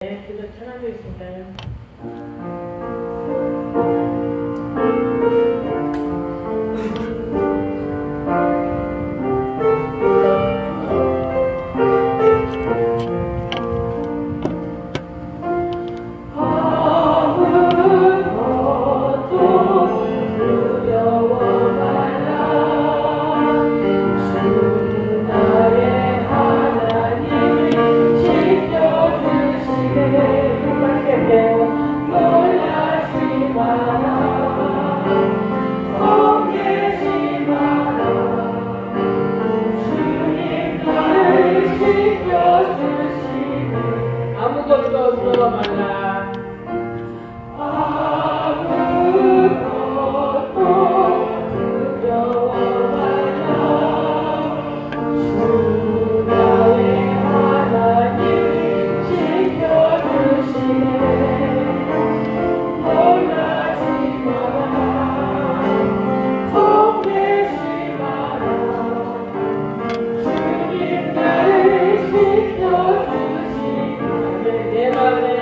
네, 그저 찬양하겠습니다. 아무것도 두려워 말라. 아무것도 두려워 말라. 주 나의 하나님 지켜주시네. 놀라지 마라. 겁내지 마라. 주님 나를 지켜주시네. 내 맘에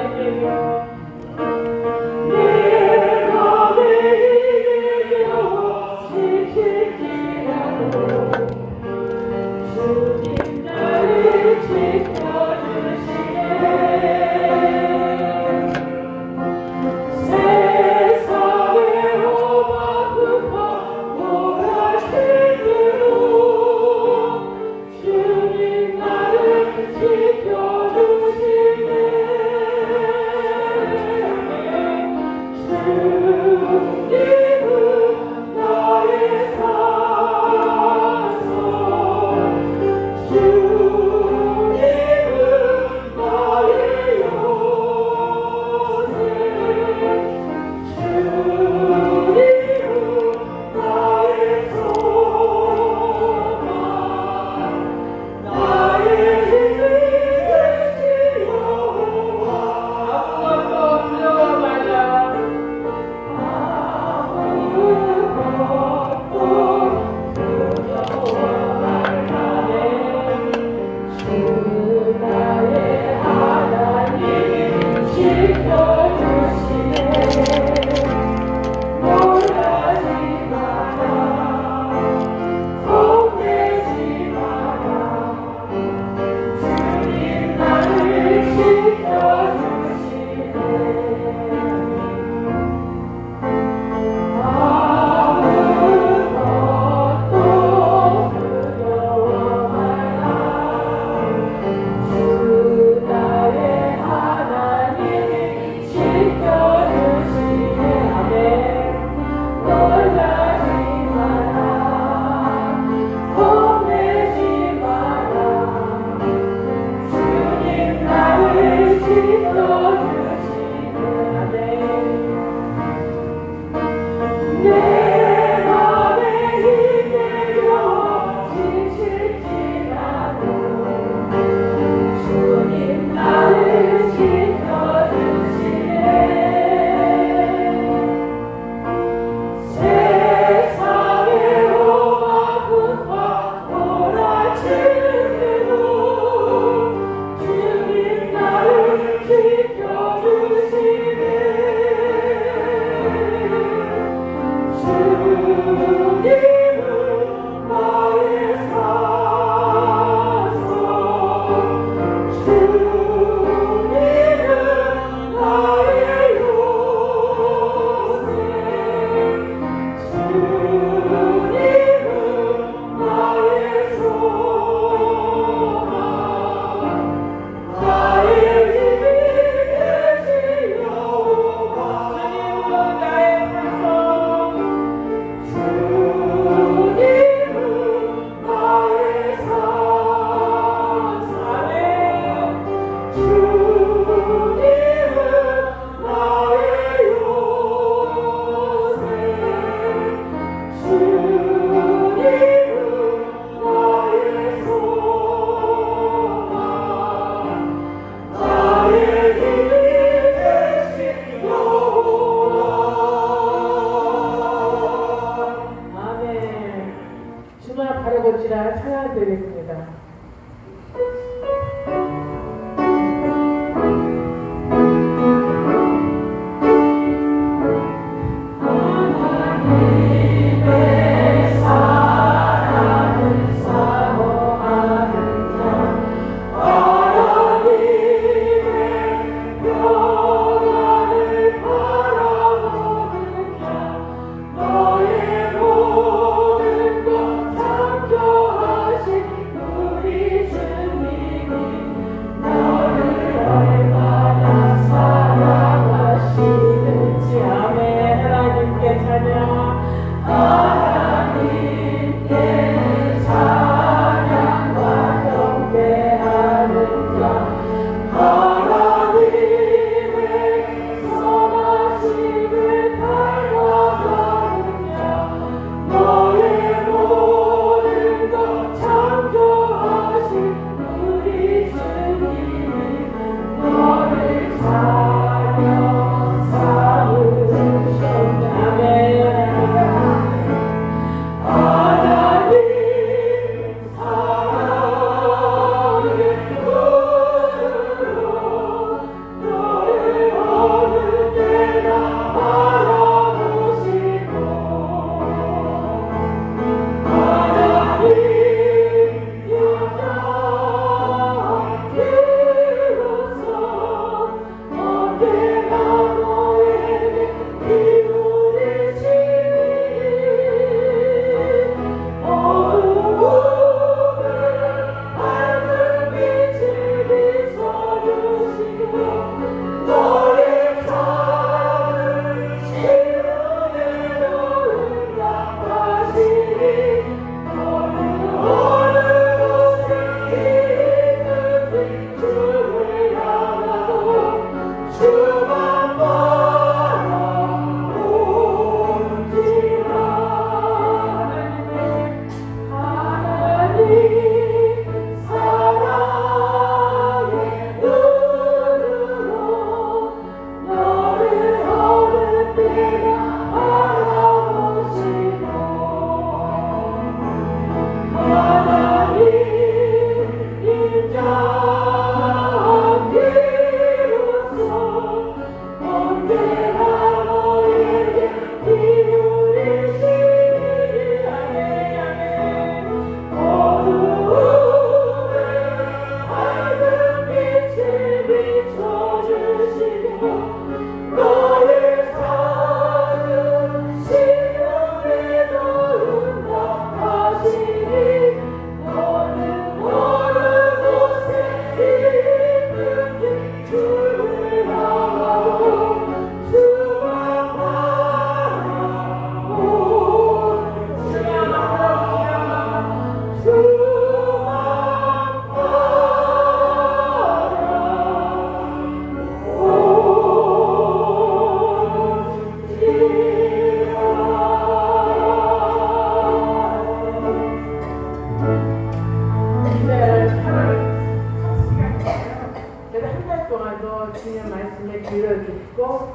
주님의 말씀에 들려주시고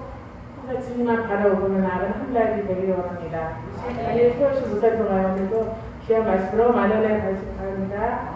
항상 주님만 바라보며 나아가는 한 날이 되기를 원합니다. 아니 세월시 못할 동안 오늘도 귀한 말씀으로 만연해 가시기 바랍니다.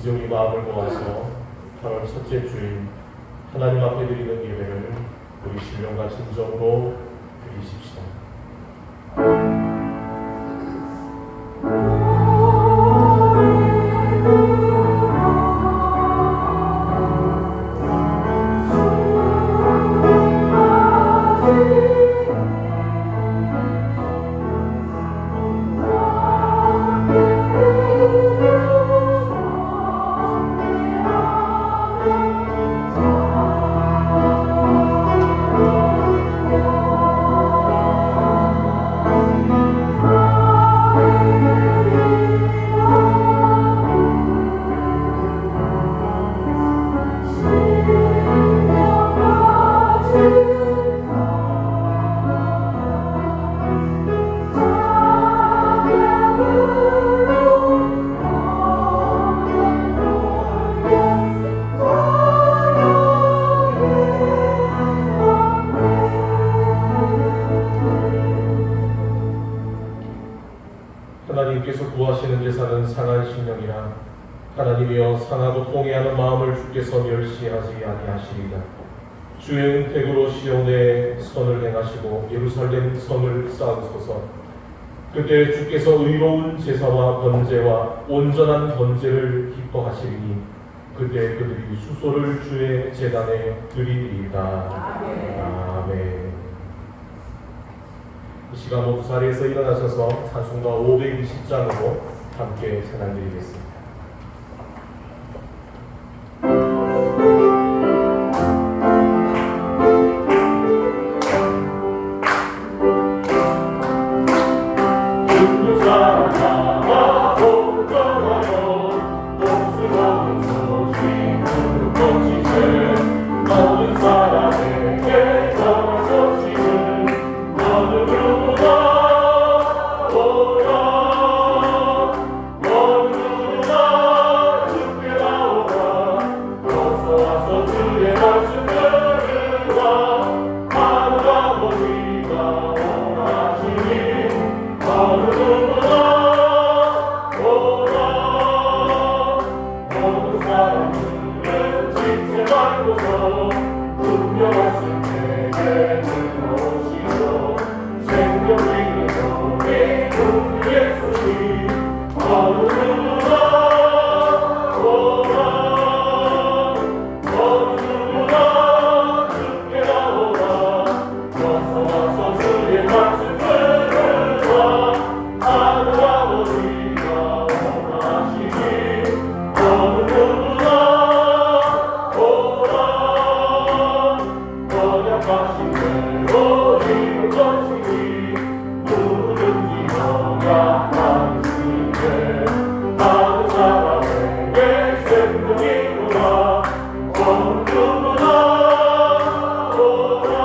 이종이 마음을 모아서 8월 첫째 주일 하나님 앞에 드리는 예배를 우리 신령과 진정으로 드리십시다. 하나님께서 구하시는 제사는 상한 심령이라 하나님이여 상하고 통회하는 마음을 주께서 멸시하지 아니하시리라. 주의 은택으로 시온의 선을 행하시고 예루살렘 성을 쌓으소서. 그때 주께서 의로운 제사와 번제와 온전한 번제를 기뻐하시리니 그때 그들이 수소를 주의 제단에 드리리이다. 아멘. 이 시간 모두 자리에서 일어나셔서 찬송가 520장으로 함께 찬양드리겠습니다. Oh 알고서 분명하신 내게 들어오시고 생명이는 우리 주 예수님 어느 누구나 오라 어느 누구나 주께 나오라 어서 와서 주의 말씀 들으라 하늘 아버지가 원하시니 어느 누구나 오라 번역하신 대로 이룬 것이니 누구든지 영향 있으되 다른 사람에게 생명이로라 어느 누구나 오라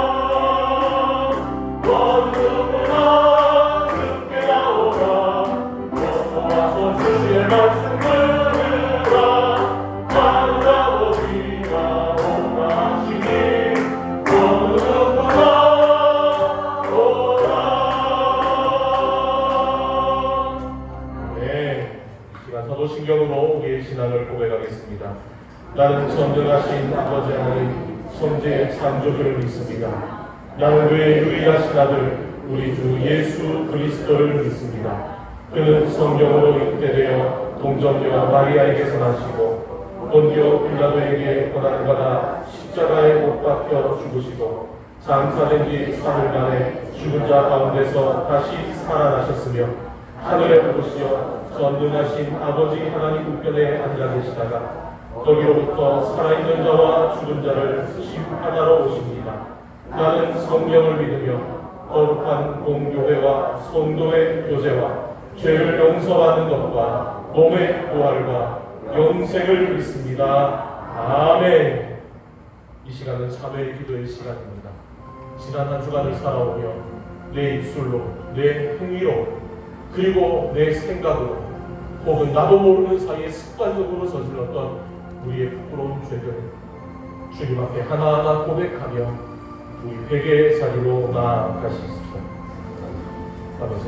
어느 누구나 주께 나오라 어서 와서 주의 말씀 들으라 하늘 아버지가 원하시니 어느 누구나 오라. 네, 이 시간 사도신경으로 우리의 신앙을 고백하겠습니다. 나는 전능하신 아버지 하나님 성제의 창조주를 믿습니다. 나는 그의 유일하신 아들 우리 주 예수 그리스도를 믿습니다. 그는 성령으로 잉태되어 동정녀 마리아에게서 나시고 본디오 빌라도에게 고난을 받아 십자가에 못 박혀 죽으시고 장사된 지 3일 만에 죽은 자 가운데서 다시 살아나셨으며 하늘에 오르시어 전능하신 아버지 하나님 우편에 앉아 계시다가 거기로부터 살아있는 자와 죽은 자를 심판하러 오십니다. 나는 성령을 믿으며 거룩한 공교회와 성도의 교제와 죄를 용서받는 것과 몸의 부활과 영생을 믿습니다. 아멘. 이 시간은 참회의 기도의 시간입니다. 지난 한 주간을 살아오며 내 입술로, 내 행위로, 그리고 내 생각으로 혹은 나도 모르는 사이에 습관적으로 저질렀던 우리의 부끄러운 죄들을 주님 앞에 하나하나 고백하며 우리 회개의 자리로 나아가시겠습니다. 아버지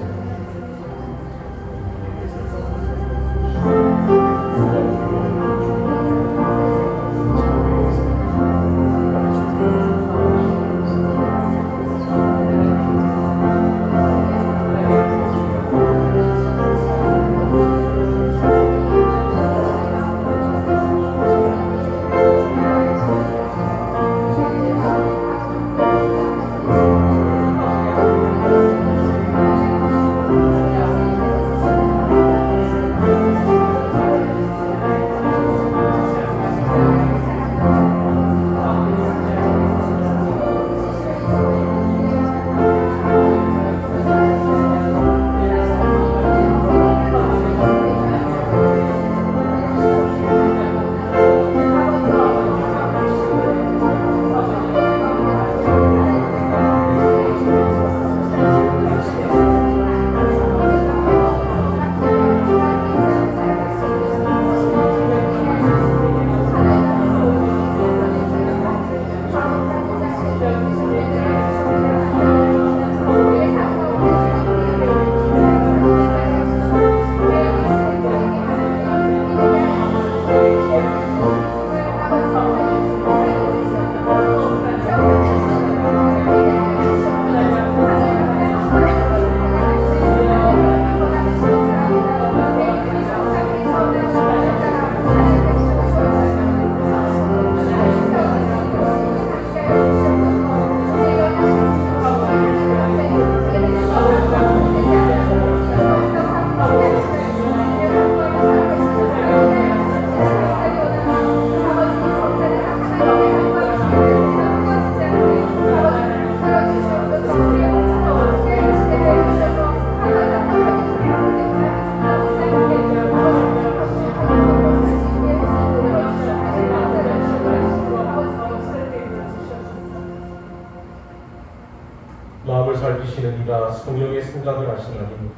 마음을 살피시는 이가 성령의 생각을 하시나니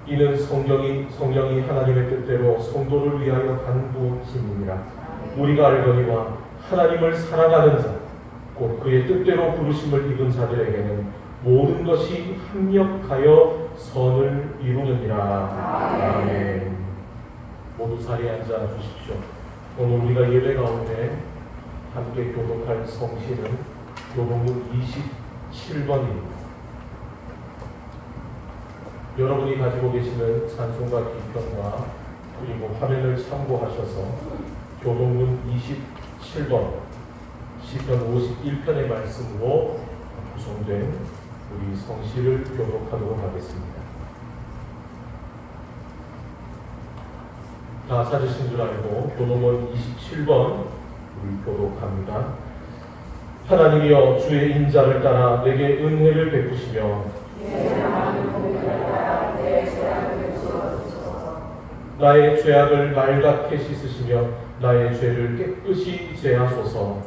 이는 성령이 하나님의 뜻대로 성도를 위하여 간구하심이니라. 우리가 알거니와 하나님을 사랑하는 자, 곧 그의 뜻대로 부르심을 입은 자들에게는 모든 것이 합력하여 선을 이루느니라. 아멘. 모두 자리에 앉아 주십시오. 오늘 우리가 예배 가운데 함께 교독할 성시는 교독문 27번입니다. 여러분이 가지고 계시는 찬송가 기편과 그리고 화면을 참고하셔서 교독문 27번 시편 51편의 말씀으로 구성된 우리 성시를 교독하도록 하겠습니다. 다 찾으신 줄 알고 교독문 27번 우리 교독합니다. 하나님이여 주의 인자를 따라 내게 은혜를 베푸시며 나의 죄악을 맑게 씻으시며 나의 죄를 깨끗이 제하소서.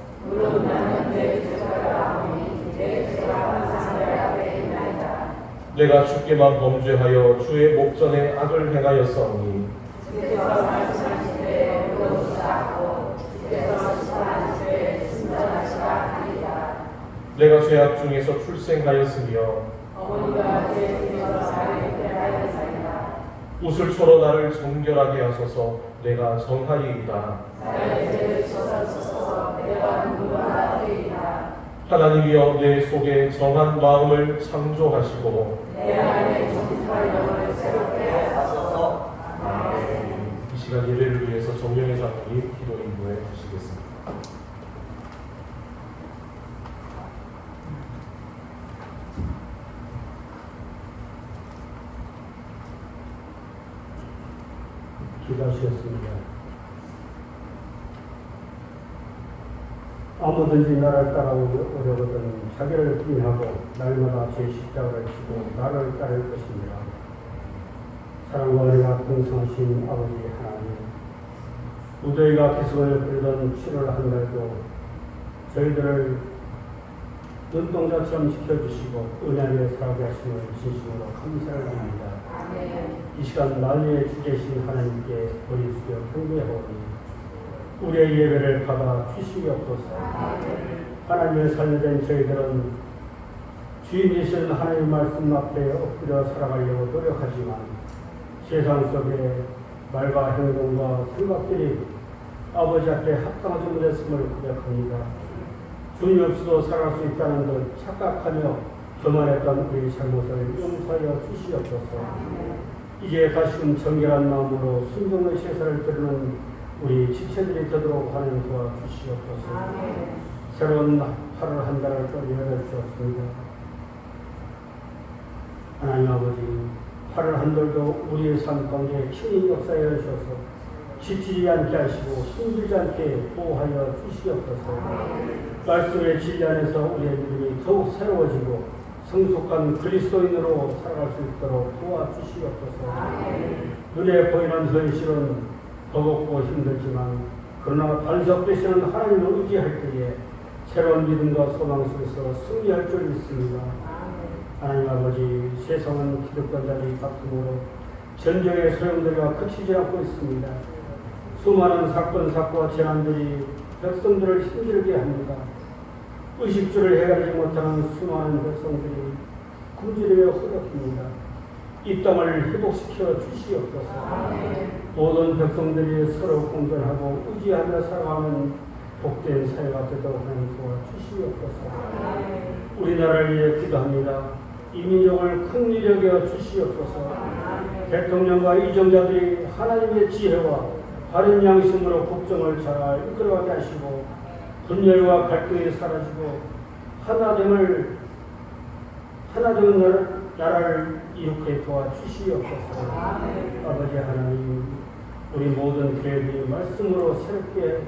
내가 주께만 범죄하여 주의 목전에 악을 행하였사오니 내가 죄악 중에서 출생하였으며 웃을 초로 나를 정결하게 하소서. 내가 정하이이다. 하나님이여 내 속에 정한 마음을 창조하시고 이 시간 예배를 위해서 정령의 장로님 기도 인도해 주시겠습니다. 기도하시겠습니다. 아무든지 나를 따라오려거든 자기를 부인하고 날마다 제 십자가를 지고 나를 따를 것입니다. 사랑과 은혜가 풍성하신 아버지 하나님, 무더위가 기승을 부리던 7월 한 달도 저희들을 눈동자처럼 지켜주시고 은혜 안에 살아게 하심을 진심으로 감사를 드립니다. 이 시간 만유의 주제신 하나님께 머리 숙여 경배하오니 우리의 예배를 받아 주시옵소서. 하나님의 살려된 저희들은 주인 되신 하나님의 말씀 앞에 엎드려 살아가려고 노력하지만 세상 속에 말과 행동과 생각들이 아버지 앞에 합당하지 못했음을 고백합니다. 주님 없이도 살아갈 수 있다는 듯 착각하며 교만했던 우리 잘못을 용서하여 주시옵소서. 이제 다시금 정결한 마음으로 순종의 제사를 드리는 우리 지체들이 되도록 하나님 도와주시옵소서. 새로운 8월 한 달을 또 열어주셨습니다. 하나님 아버지, 8월 한 달도 우리의 삶 가운데 친히 역사해 주셔서 지치지 않게 하시고 힘들지 않게 보호하여 주시옵소서. 말씀의 진리 안에서 우리의 믿음이 더욱 새로워지고 성숙한 그리스도인으로 살아갈 수 있도록 도와주시옵소서. 눈에 보이는 현실은 버겁고 힘들지만 그러나 반석되시는 하나님을 의지할 때에 새로운 믿음과 소망 속에서 승리할 줄 믿습니다. 하나님 아버지, 세상은 기득권자들이 다툼으로 전쟁의 소용돌이가 그치지 않고 있습니다. 수많은 사건과 재난들이 백성들을 힘들게 합니다. 의식주를 해결하지 못하는 수많은 백성들이 굶주리며 허덕입니다. 이 땅을 회복시켜 주시옵소서. 모든 백성들이 서로 공존하고 의지하며 살아가는 복된 사회가 되도록 하나님 도와주시옵소서. 우리나라를 위해 기도합니다. 이 민족을 긍휼히 여겨 주시옵소서. 대통령과 이정자들이 하나님의 지혜와 바른 양심으로 국정을 잘 이끌어가게 하시고 분열과 갈등이 사라지고 하나됨은 나라를 이룩해 도와주시옵소서. 아버지 하나님, 우리 모든 교회들이 말씀으로 새롭게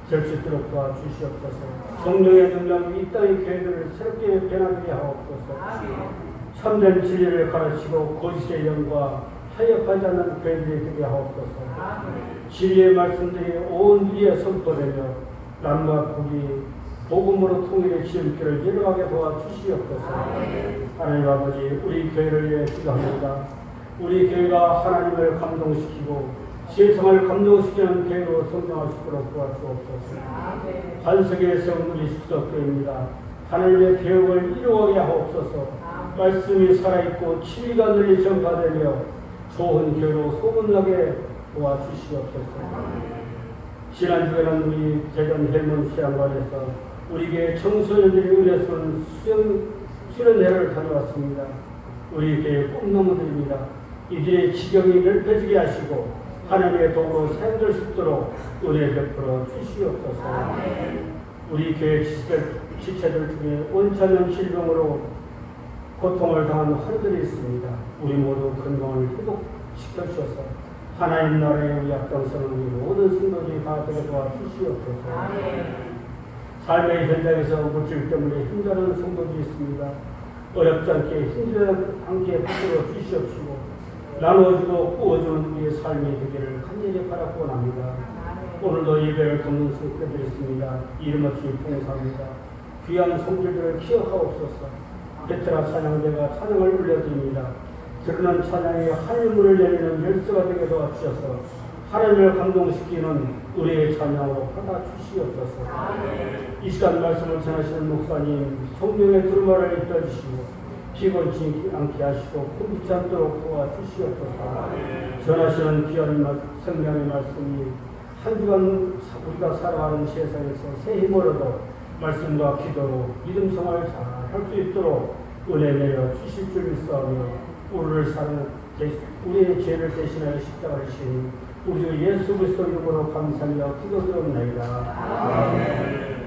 될 수 있도록 도와주시옵소서. 성령의 능력이 이 땅의 교회들을 새롭게 변하게 하옵소서. 참된 진리를 가르치고 거짓의 영과 타협하지 않는 교회들이 되게 하옵소서. 진리의 말씀들이 온 위에 선포되며 남과 북이 복음으로 통일의 지름길을 열어가게 도와주시옵소서. 하나님 아버지, 우리 교회를 위해 기도합니다. 우리 교회가 하나님을 감동시키고 세상을 감동시키는 교회로 성장할 수 있도록 도와주옵소서. 반석에 세운 우리 숙석교회입니다. 하나님의 교육을 이루어가게 하옵소서. 말씀이 살아있고 진리가 널리 전파되며 좋은 교회로 소문나게 도와주시옵소서. 지난주에는 우리 대전 헬몬 수양관에서 우리 교회 청소년들이 은혜스러운 수련회를 다녀왔습니다. 우리 교회 꿈나무들입니다. 이들의 지경이 넓혀지게 하시고 하나님의 도구로 사용될 수 있도록 은혜 베풀어 주시옵소서. 우리 교회 지체들 중에 원천형 질병으로 고통을 당하는 환자들이 있습니다. 우리 모두 건강을 회복시켜 주셔서 하나님 나라의 우리 앞장서는 우리 모든 성도들이 다 되게 도와주시옵소서. 삶의 현장에서 물질 때문에 힘들어하는 성도들이 있습니다. 어렵지 않게 힘들지 않게 붙들어 주시옵시고 나누어주고 구워주는 우리의 삶이 되기를 간절히 바라고 합니다. 오늘도 예배를 돕는 성도들이 있습니다. 이름 없이 봉사합니다. 귀한 성질들을 기억하옵소서. 베테라 찬양대가 찬양을 올려드립니다. 들으는 찬양이 하늘문을 열리는 열쇠가 되게 도와주셔서 하나님을 감동시키는 우리의 찬양으로 받아주시옵소서. 이 시간 말씀을 전하시는 목사님 성령의 두루마를 입혀주시고 피곤치 않게 하시고 굶지 않도록 도와주시옵소서. 전하시는 귀한 성령의 말씀이 한 주간 우리가 살아가는 세상에서 새 힘으로도 말씀과 기도로 믿음 생활을 잘 할 수 있도록 은혜 내려 주실 줄 믿사오며 우리의 죄를 대신하여 십자가를 지신 우리 주 예수 그리스도 이름으로 감사하며 기도드립니다. 아멘.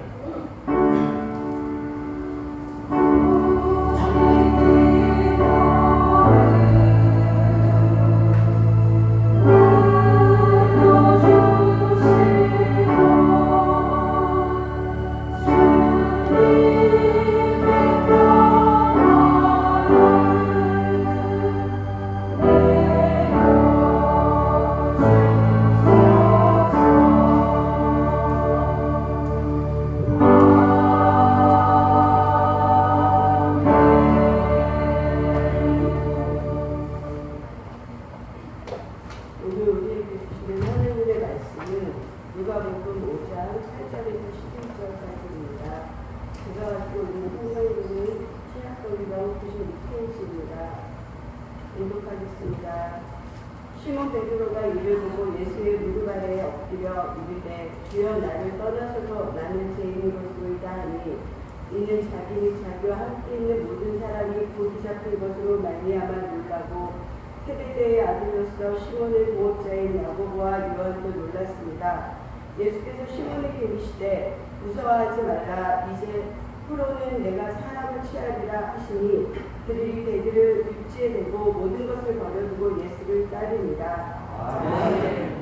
시몬 베드로가 이를 보고 예수의 무릎 아래에 엎드려 이르되 주여 나를 떠나서서 나는 죄인인 것으로이다 하니 이는 자기는 자기와 함께 있는 모든 사람이 고기 잡힌 것으로 말미암아 놀라고 세베대의 아들로서 시몬의 보호자인 야고보와 요한도 놀랐습니다. 예수께서 시몬에게 이르시되 무서워하지 말라. 이제 후로는 내가 사람을 취하리라 하시니 그들이 배들을 육지에 대고 모든 것을 버려두고 예수를 따릅니다. 아멘.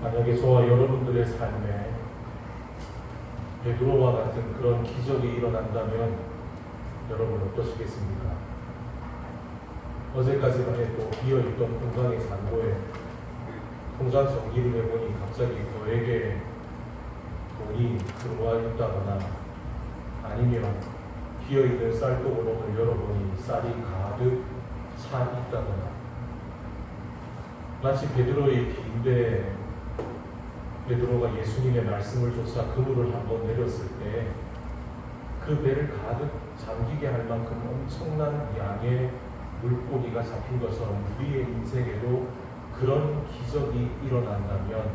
만약에 저와 여러분들의 삶에 베드로와 같은 그런 기적이 일어난다면 여러분 어떠시겠습니까? 어제까지만 해도 비어있던 공장의 잔고에 통장 정리를 해보니 갑자기 거액의 돈이 들어와 있다거나 아니면 비어있는 쌀독을 오늘 열어보니 쌀이 가득 차 있다거나 마치 베드로의 비인데 베드로가 예수님의 말씀을 쫓아 그물을 한번 내렸을 때 그 배를 가득 잠기게 할 만큼 엄청난 양의 물고기가 잡힌 것처럼 우리의 인생에도 그런 기적이 일어난다면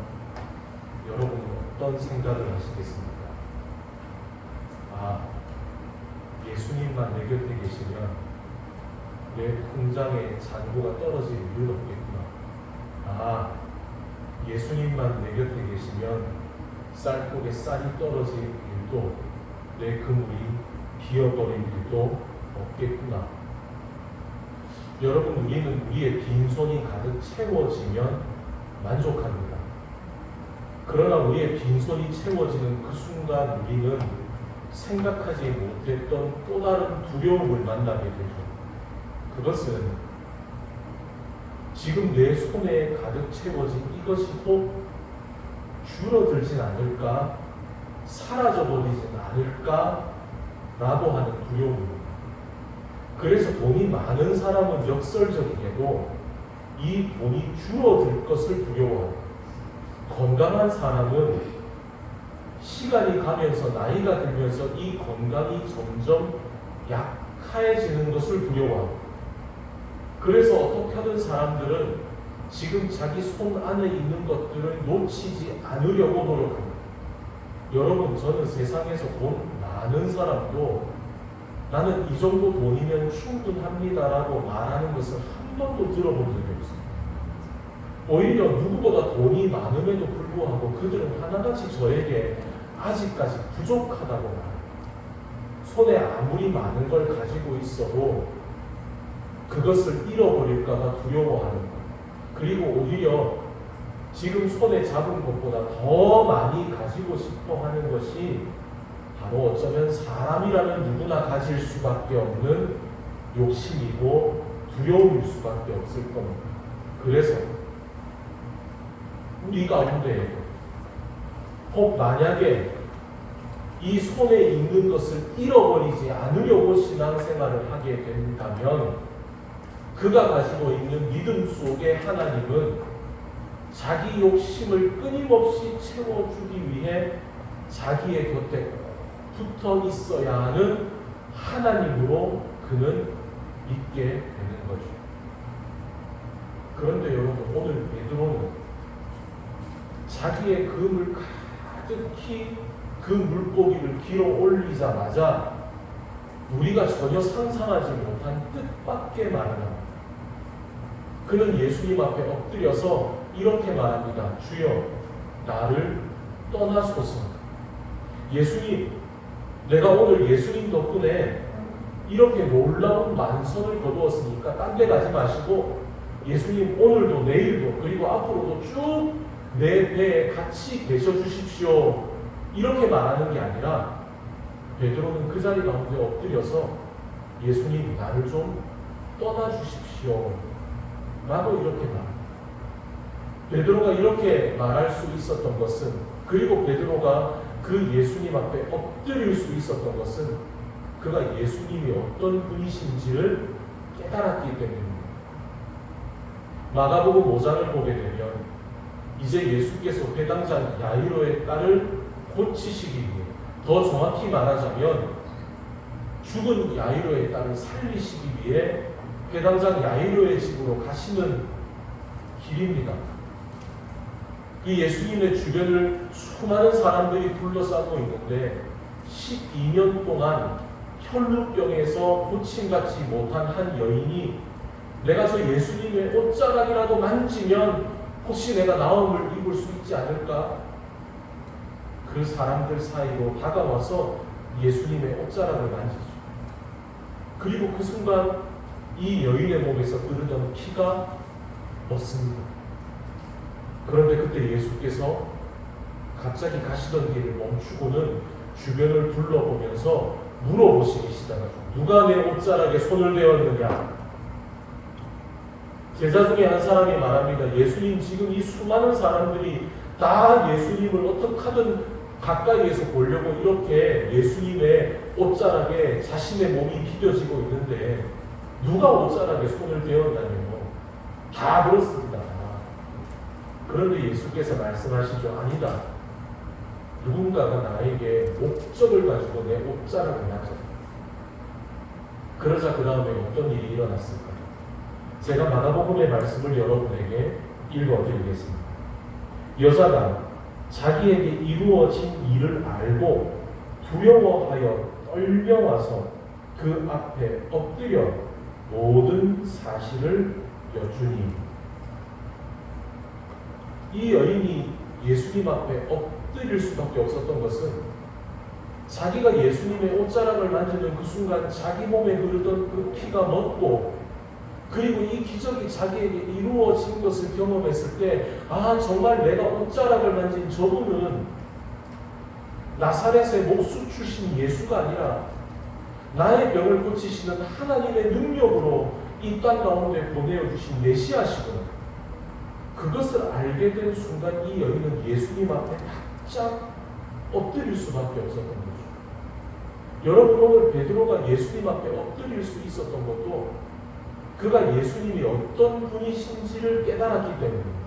여러분은 어떤 생각을 하시겠습니까? 아, 예수님만 내 곁에 계시면 내 통장에 잔고가 떨어질 일은 없겠구나. 아, 예수님만 내 곁에 계시면 쌀독에 쌀이 떨어질 일도 내 그물이 비어버릴 일도 없겠구나. 여러분, 우리는 우리의 빈손이 가득 채워지면 만족합니다. 그러나 우리의 빈손이 채워지는 그 순간 우리는 생각하지 못했던 또 다른 두려움을 만나게 되죠. 그것은 지금 내 손에 가득 채워진 이것이 꼭 줄어들진 않을까, 사라져버리진 않을까 라고 하는 두려움입니다. 그래서 돈이 많은 사람은 역설적이게도 이 돈이 줄어들 것을 두려워합니다. 건강한 사람은 시간이 가면서 나이가 들면서 이 건강이 점점 약해지는 것을 두려워합니다. 그래서 어떻게 하든 사람들은 지금 자기 손 안에 있는 것들을 놓치지 않으려고 노력합니다. 여러분, 저는 세상에서 돈 많은 사람도 나는 이 정도 돈이면 충분합니다라고 말하는 것을 한 번도 들어본 적이 없습니다. 오히려 누구보다 돈이 많음에도 불구하고 그들은 하나같이 저에게 아직까지 부족하다고 말합니다. 손에 아무리 많은 걸 가지고 있어도 그것을 잃어버릴까봐 두려워하는 것. 그리고 오히려 지금 손에 잡은 것보다 더 많이 가지고 싶어 하는 것이 바로 어쩌면 사람이라면 누구나 가질 수밖에 없는 욕심이고 두려움일 수밖에 없을 겁니다. 그래서 우리 가운데 혹 만약에 이 손에 있는 것을 잃어버리지 않으려고 신앙생활을 하게 된다면 그가 가지고 있는 믿음 속에 하나님은 자기 욕심을 끊임없이 채워주기 위해 자기의 곁에 붙어 있어야 하는 하나님으로 그는 믿게 되는 거죠. 그런데 여러분, 오늘 베드로는 자기의 금을 가득히 그 물고기를 길어 올리자마자 우리가 전혀 상상하지 못한 뜻밖의 말을 합니다. 그는 예수님 앞에 엎드려서 이렇게 말합니다. 주여, 나를 떠나소서. 예수님, 내가 오늘 예수님 덕분에 이렇게 놀라운 만선을 거두었으니까 딴 데 가지 마시고 예수님 오늘도 내일도 그리고 앞으로도 쭉 내 배에 같이 계셔 주십시오. 이렇게 말하는 게 아니라 베드로는 그 자리 가운데 엎드려서 예수님, 나를 좀 떠나 주십시오 라고 이렇게 말합니다. 베드로가 이렇게 말할 수 있었던 것은, 그리고 베드로가 그 예수님 앞에 엎드릴 수 있었던 것은 그가 예수님이 어떤 분이신지를 깨달았기 때문입니다. 마가복음 5장을 보게 되면 이제 예수께서 회당장 야이로의 딸을 고치시기 위해, 더 정확히 말하자면 죽은 야이로의 딸을 살리시기 위해 회당장 야이로의 집으로 가시는 길입니다. 이 예수님의 주변을 수많은 사람들이 둘러싸고 있는데 12년 동안 혈루병에서 고침받지 못한 한 여인이 내가 저 예수님의 옷자락이라도 만지면 혹시 내가 나음을 입을 수 있지 않을까? 그 사람들 사이로 다가와서 예수님의 옷자락을 만지죠. 그리고 그 순간 이 여인의 몸에서 흐르던 피가 멎습니다. 그런데 그때 예수께서 갑자기 가시던 길을 멈추고는 주변을 둘러보면서 물어보시기 시작하죠. 누가 내 옷자락에 손을 대었느냐? 제자 중에 한 사람이 말합니다. 예수님, 지금 이 수많은 사람들이 다 예수님을 어떻게 하든 가까이에서 보려고 이렇게 예수님의 옷자락에 자신의 몸이 비벼지고 있는데 누가 옷자락에 손을 대었나요? 다 그렇습니다. 그런데 예수께서 말씀하시죠. 아니다. 누군가가 나에게 목적을 가지고 내 옷자락을 만졌다. 그러자 그 다음에 어떤 일이 일어났을까요? 제가 마가복음의 말씀을 여러분에게 읽어드리겠습니다. 여자가 자기에게 이루어진 일을 알고 두려워하여 떨려와서 그 앞에 엎드려 모든 사실을 여쭈니, 이 여인이 예수님 앞에 엎드릴 수밖에 없었던 것은 자기가 예수님의 옷자락을 만지는 그 순간 자기 몸에 흐르던 그 피가 멎고, 그리고 이 기적이 자기에게 이루어진 것을 경험했을 때, 아, 정말 내가 옷자락을 만진 저분은 나사렛의 목수 출신 예수가 아니라 나의 병을 고치시는 하나님의 능력으로 이 땅 가운데 보내어주신 메시아시구나. 그것을 알게 된 순간 이 여인은 예수님 앞에 바짝 엎드릴 수밖에 없었던 거죠. 여러분, 오늘 베드로가 예수님 앞에 엎드릴 수 있었던 것도 그가 예수님이 어떤 분이신지를 깨달았기 때문입니다.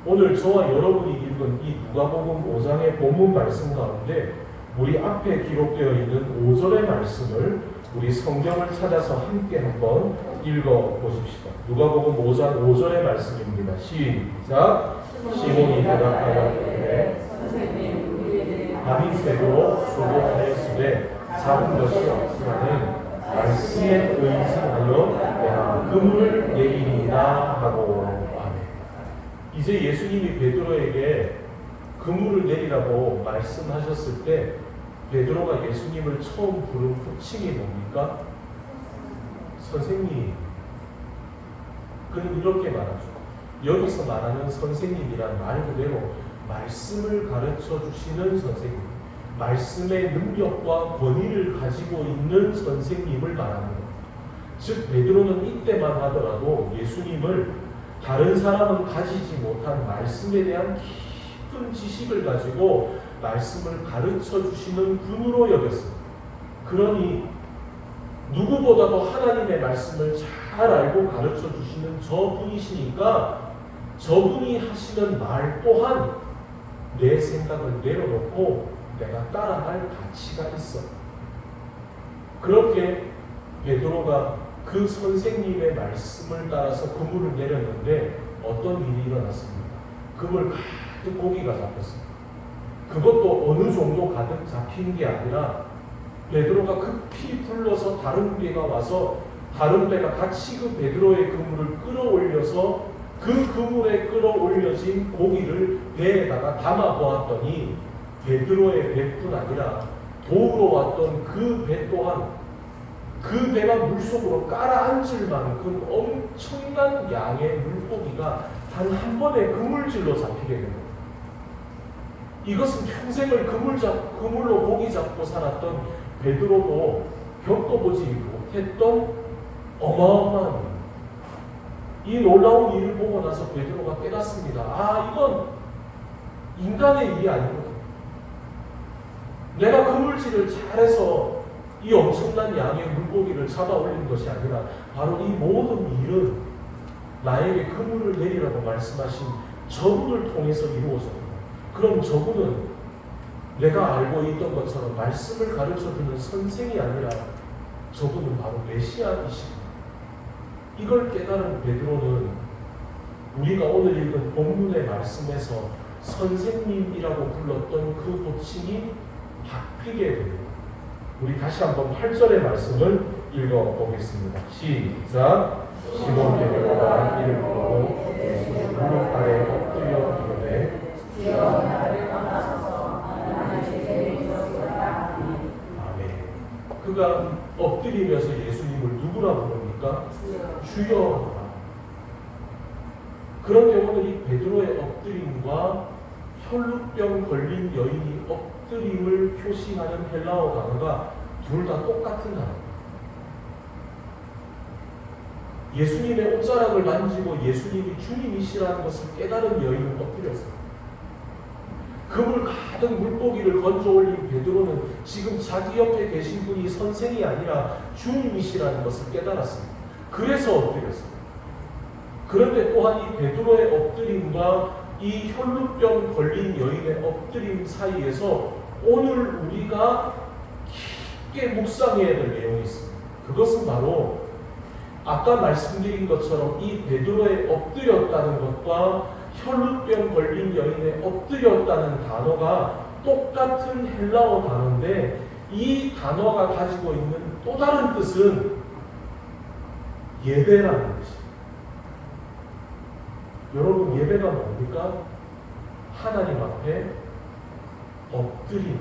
오늘 저와 여러분이 읽은 이 누가복음 5장의 본문 말씀 가운데 우리 앞에 기록되어 있는 5절의 말씀을 우리 성경을 찾아서 함께 한번 읽어보십시다. 누가복음 5장 5절의 말씀입니다. 시작. 시몬이 대답하여 이르되 밤이 새도록 수고하였으되 잡은 것이 없으나는 말씀에 의지하여 내가 그물을 내리리라 하고. 아멘. 이제 예수님이 베드로에게 그물을 내리라고 말씀하셨을 때 베드로가 예수님을 처음 부른 호칭이 뭡니까? 선생님. 그는 이렇게 말하죠. 여기서 말하는 선생님이란 말 그대로 말씀을 가르쳐 주시는 선생님, 말씀의 능력과 권위를 가지고 있는 선생님을 말하는 것. 즉 베드로는 이때만 하더라도 예수님을 다른 사람은 가지지 못한 말씀에 대한 깊은 지식을 가지고 말씀을 가르쳐 주시는 분으로 여겼습니다. 그러니 누구보다도 하나님의 말씀을 잘 알고 가르쳐 주시는 저분이시니까 저분이 하시는 말 또한 내 생각을 내려놓고 내가 따라갈 가치가 있어. 그렇게 베드로가 그 선생님의 말씀을 따라서 그물을 내렸는데 어떤 일이 일어났습니까? 그물 가득 고기가 잡혔습니다. 그것도 어느 정도 가득 잡힌 게 아니라 베드로가 급히 불러서 다른 배가 와서 다른 배가 같이 그 베드로의 그물을 끌어올려서 그 그물에 끌어올려진 고기를 배에다가 담아 보았더니 베드로의 배뿐 아니라 도우러 왔던 그 배 또한 그 배가 물속으로 깔아앉을 만큼 엄청난 양의 물고기가 단 한 번에 그물질로 잡히게 됩니다. 이것은 평생을 그물로 고기 잡고 살았던 베드로도 겪어보지 못했던 어마어마한 일. 이 놀라운 일을 보고 나서 베드로가 깨닫습니다. 아, 이건 인간의 일이 아니거든. 내가 그물질을 잘해서 이 엄청난 양의 물고기를 잡아 올린 것이 아니라 바로 이 모든 일은 나에게 그물을 내리라고 말씀하신 저분을 통해서 이루어집니다. 그럼 저분은 내가 알고 있던 것처럼 말씀을 가르쳐주는 선생이 아니라 저분은 바로 메시아이십니다. 이걸 깨달은 베드로는 우리가 오늘 읽은 본문의 말씀에서 선생님이라고 불렀던 그 호칭이 바뀌게 됩니다. 우리 다시 한번 8절의 말씀을 읽어보겠습니다. 시작. 시몬 베드로가 이를 부르고 예수 무릎 아래 엎드려 이르되 아멘. 그가 엎드리면서 예수님을 누구라 부릅니까? 주여. 그런데 오늘 이 베드로의 혈루병 걸린 여인이 엎드림을 표시하는 헬라어 단어가 둘 다 똑같은 단어입니다. 예수님의 옷자락을 만지고 예수님이 주님이시라는 것을 깨달은 여인은 엎드렸습니다. 그물 가득 물고기를 건져 올린 베드로는 지금 자기 옆에 계신 분이 선생이 아니라 주님이시라는 것을 깨달았습니다. 그래서 엎드렸습니다. 그런데 또한 이 베드로의 엎드림과 이 혈루병 걸린 여인의 엎드림 사이에서 오늘 우리가 깊게 묵상해야 될 내용이 있습니다. 그것은 바로 아까 말씀드린 것처럼 이 베드로의 엎드렸다는 것과 혈루병 걸린 여인의 엎드렸다는 단어가 똑같은 헬라어 단어인데 이 단어가 가지고 있는 또 다른 뜻은 예배라는 것입니다. 여러분, 예배가 뭡니까? 하나님 앞에 엎드림.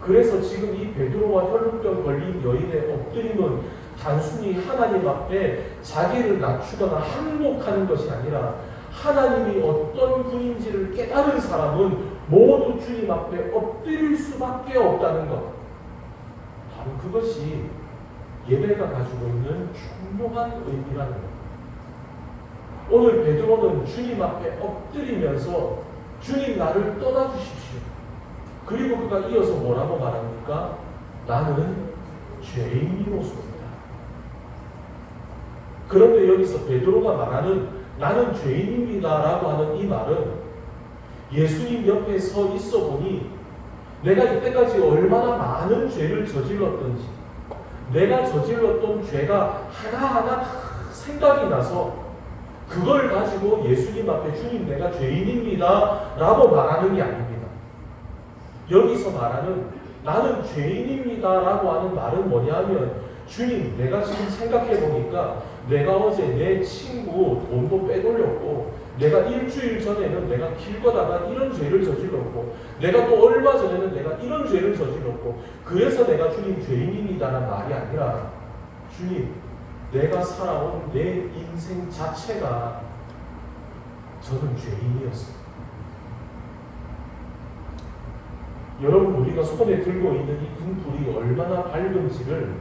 그래서 지금 이 베드로와 혈루병 걸린 여인의 엎드림은 단순히 하나님 앞에 자기를 낮추거나 항복하는 것이 아니라 하나님이 어떤 분인지를 깨달은 사람은 모두 주님 앞에 엎드릴 수밖에 없다는 것. 바로 그것이 예배가 가지고 있는 중요한 의미라는 것. 오늘 베드로는 주님 앞에 엎드리면서 주님 나를 떠나주십시오. 그리고 그가 이어서 뭐라고 말합니까? 나는 죄인이로소이다. 그런데 여기서 베드로가 말하는 나는 죄인입니다라고 하는 이 말은 예수님 옆에 서 있어 보니 내가 이때까지 얼마나 많은 죄를 저질렀던지 내가 저질렀던 죄가 하나하나 생각이 나서 그걸 가지고 예수님 앞에 주님 내가 죄인입니다 라고 말하는 게 아닙니다. 여기서 말하는 나는 죄인입니다 라고 하는 말은 뭐냐면 주님 내가 지금 생각해 보니까 내가 어제 내 친구 돈도 빼돌렸고 내가 일주일 전에는 내가 길 가다가 이런 죄를 저질렀고 내가 또 얼마 전에는 내가 이런 죄를 저질렀고 그래서 내가 주님 죄인입니다라는 말이 아니라 주님 내가 살아온 내 인생 자체가 저는 죄인이었습니다. 여러분 우리가 손에 들고 있는 이 등불이 얼마나 밝은지를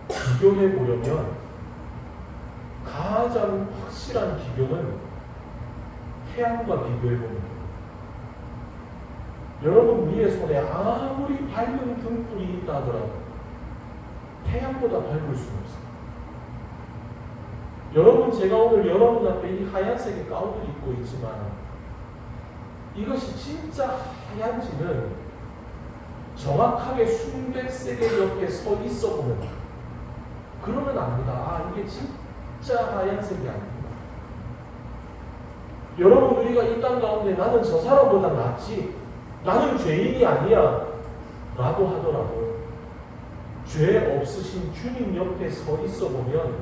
비교해 보려면 가장 확실한 비교는 태양과 비교해 봅니다. 여러분 우리의 손에 아무리 밝은 등불이 있다 하더라도 태양보다 밝을 수는 없습니다. 여러분 제가 오늘 여러분 앞에 이 하얀색의 가운을 입고 있지만 이것이 진짜 하얀지는 정확하게 순백색의 옆에 서 있어 보면 그러면 압니다. 아 이게 진짜 하얀색이 아닙니다. 여러분 우리가 이 땅 가운데 나는 저 사람보다 낫지 나는 죄인이 아니야 라고 하더라도 죄 없으신 주님 옆에 서 있어 보면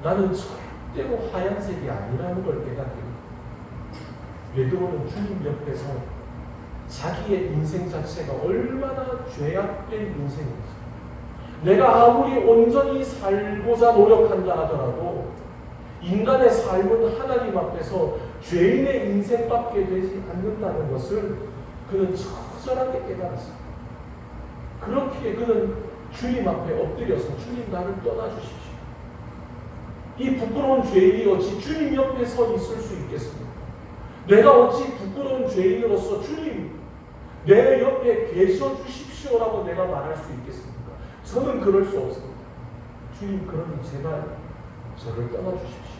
나는 절대로 하얀색이 아니라는 걸 깨닫게 됩니다. 베드로는 주님 옆에서 자기의 인생 자체가 얼마나 죄악된 인생인지 내가 아무리 온전히 살고자 노력한다 하더라도 인간의 삶은 하나님 앞에서 죄인의 인생밖에 되지 않는다는 것을 그는 처절하게 깨달았습니다. 그렇기에 그는 주님 앞에 엎드려서 주님 나를 떠나주십시오. 이 부끄러운 죄인이 어찌 주님 옆에 서 있을 수 있겠습니까? 내가 어찌 부끄러운 죄인으로서 주님 내 옆에 계셔 주십시오라고 내가 말할 수 있겠습니까? 저는 그럴 수 없습니다. 주님 그러니 제발 저를 떠나주십시오.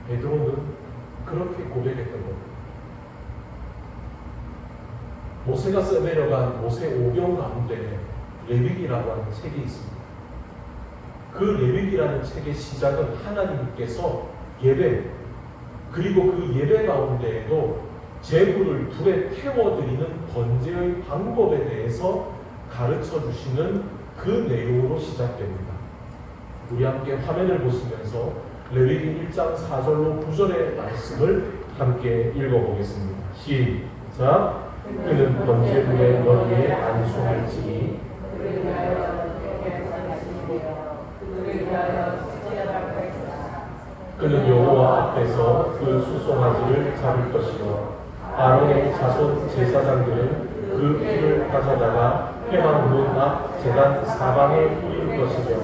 베드로는 그렇게 고백했던 겁니다. 모세가 써내려간 모세 오경 가운데 레위기라고 하는 책이 있습니다. 그 레위기라는 책의 시작은 하나님께서 예배 그리고 그 예배 가운데에도 제물을 불에 태워드리는 번제의 방법에 대해서 가르쳐 주시는 그 내용으로 시작됩니다. 우리 함께 화면을 보시면서 레위기 1장 4절로 9절의 말씀을 함께 읽어보겠습니다. 시작. 그는 번제물의 너희에 안수할지니 그는 여호와 앞에서 그 수송아지를 잡을 것이요 아론의 자손 제사장들은 그 피를 가져다가 회막문 앞 제단 사방에 뿌릴 것이며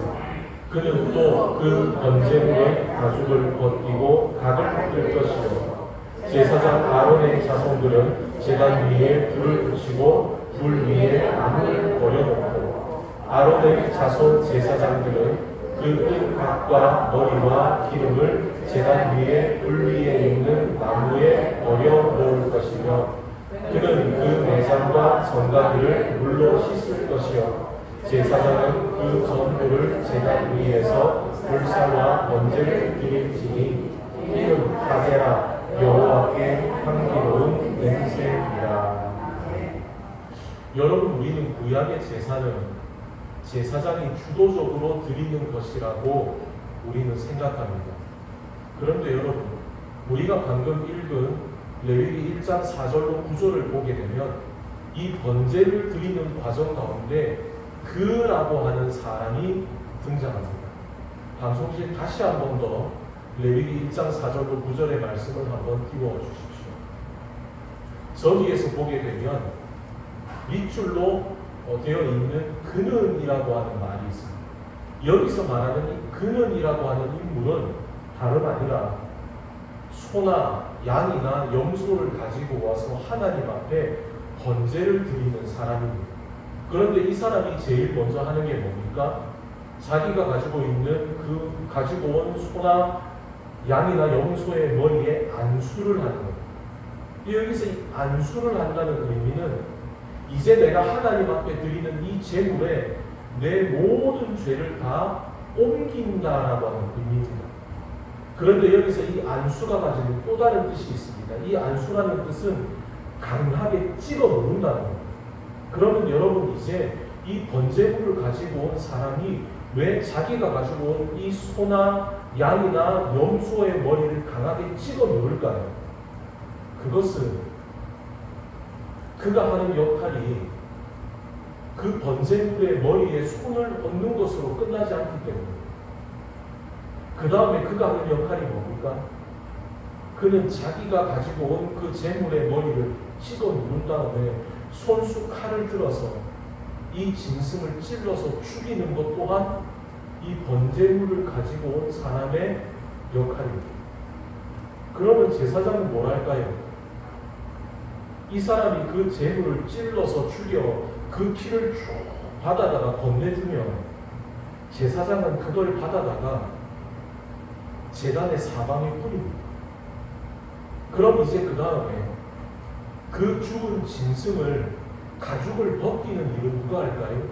그는 또 그 번제물의 가죽을 벗기고 각을 뜰 것이요 제사장 아론의 자손들은 제단 위에 불을 붙이고 불 위에 나무를 버려놓고 아론의 자손 제사장들은 그 각과 머리와 기름을 제단 위에 불 위에 있는 나무에 버려 놓을 것이며 그는 그 내장과 전가기를 물로 씻을 것이요 제사장은 그 전부를 제단 위에서 불사와 번제를 드릴지니 이는 가제라 여호와께 향기로운 냄새이라. 여러분, 우리는 구약의 제사는 제사장이 주도적으로 드리는 것이라고 우리는 생각합니다. 그런데 여러분, 우리가 방금 읽은 레위기 1장 4절로 9절을 보게 되면 이 번제를 드리는 과정 가운데 그라고 하는 사람이 등장합니다. 방송실 다시 한 번 더 레위기 1장 4절로 9절의 말씀을 한번 띄워 주십시오. 저기에서 보게 되면 밑줄로 되어 있는 그는이라고 하는 말이 있습니다. 여기서 말하는 이 그는이라고 하는 인물은 다름 아니라 소나 양이나 염소를 가지고 와서 하나님 앞에 번제를 드리는 사람입니다. 그런데 이 사람이 제일 먼저 하는 게 뭡니까? 자기가 가지고 있는 그 가지고 온 소나 양이나 염소의 머리에 안수를 하는 겁니다. 여기서 이 안수를 한다는 의미는 이제 내가 하나님 앞에 드리는 이 제물에 내 모든 죄를 다 옮긴다라고 하는 의미입니다. 그런데 여기서 이 안수가 가지는 또 다른 뜻이 있습니다. 이 안수라는 뜻은 강하게 찍어 누른다는 겁니다. 그러면 여러분, 이제 이 번제물을 가지고 온 사람이 왜 자기가 가지고 온 이 소나 양이나 염소의 머리를 강하게 찍어 누를까요? 그것은 그가 하는 역할이 그 번제물의 머리에 손을 얹는 것으로 끝나지 않기 때문에 그 다음에 그가 하는 역할이 뭡니까? 그는 자기가 가지고 온 그 제물의 머리를 찍어 누른 다음에 손수 칼을 들어서 이 짐승을 찔러서 죽이는 것 또한 이 번제물을 가지고 온 사람의 역할입니다. 그러면 제사장은 뭘 할까요? 이 사람이 그 제물을 찔러서 죽여 그 피를 쭉 받아다가 건네주면 제사장은 그걸 받아다가 제단의 사방에 뿌립니다. 그럼 이제 그 다음에 그 죽은 짐승을 가죽을 벗기는 일은 누가 할까요?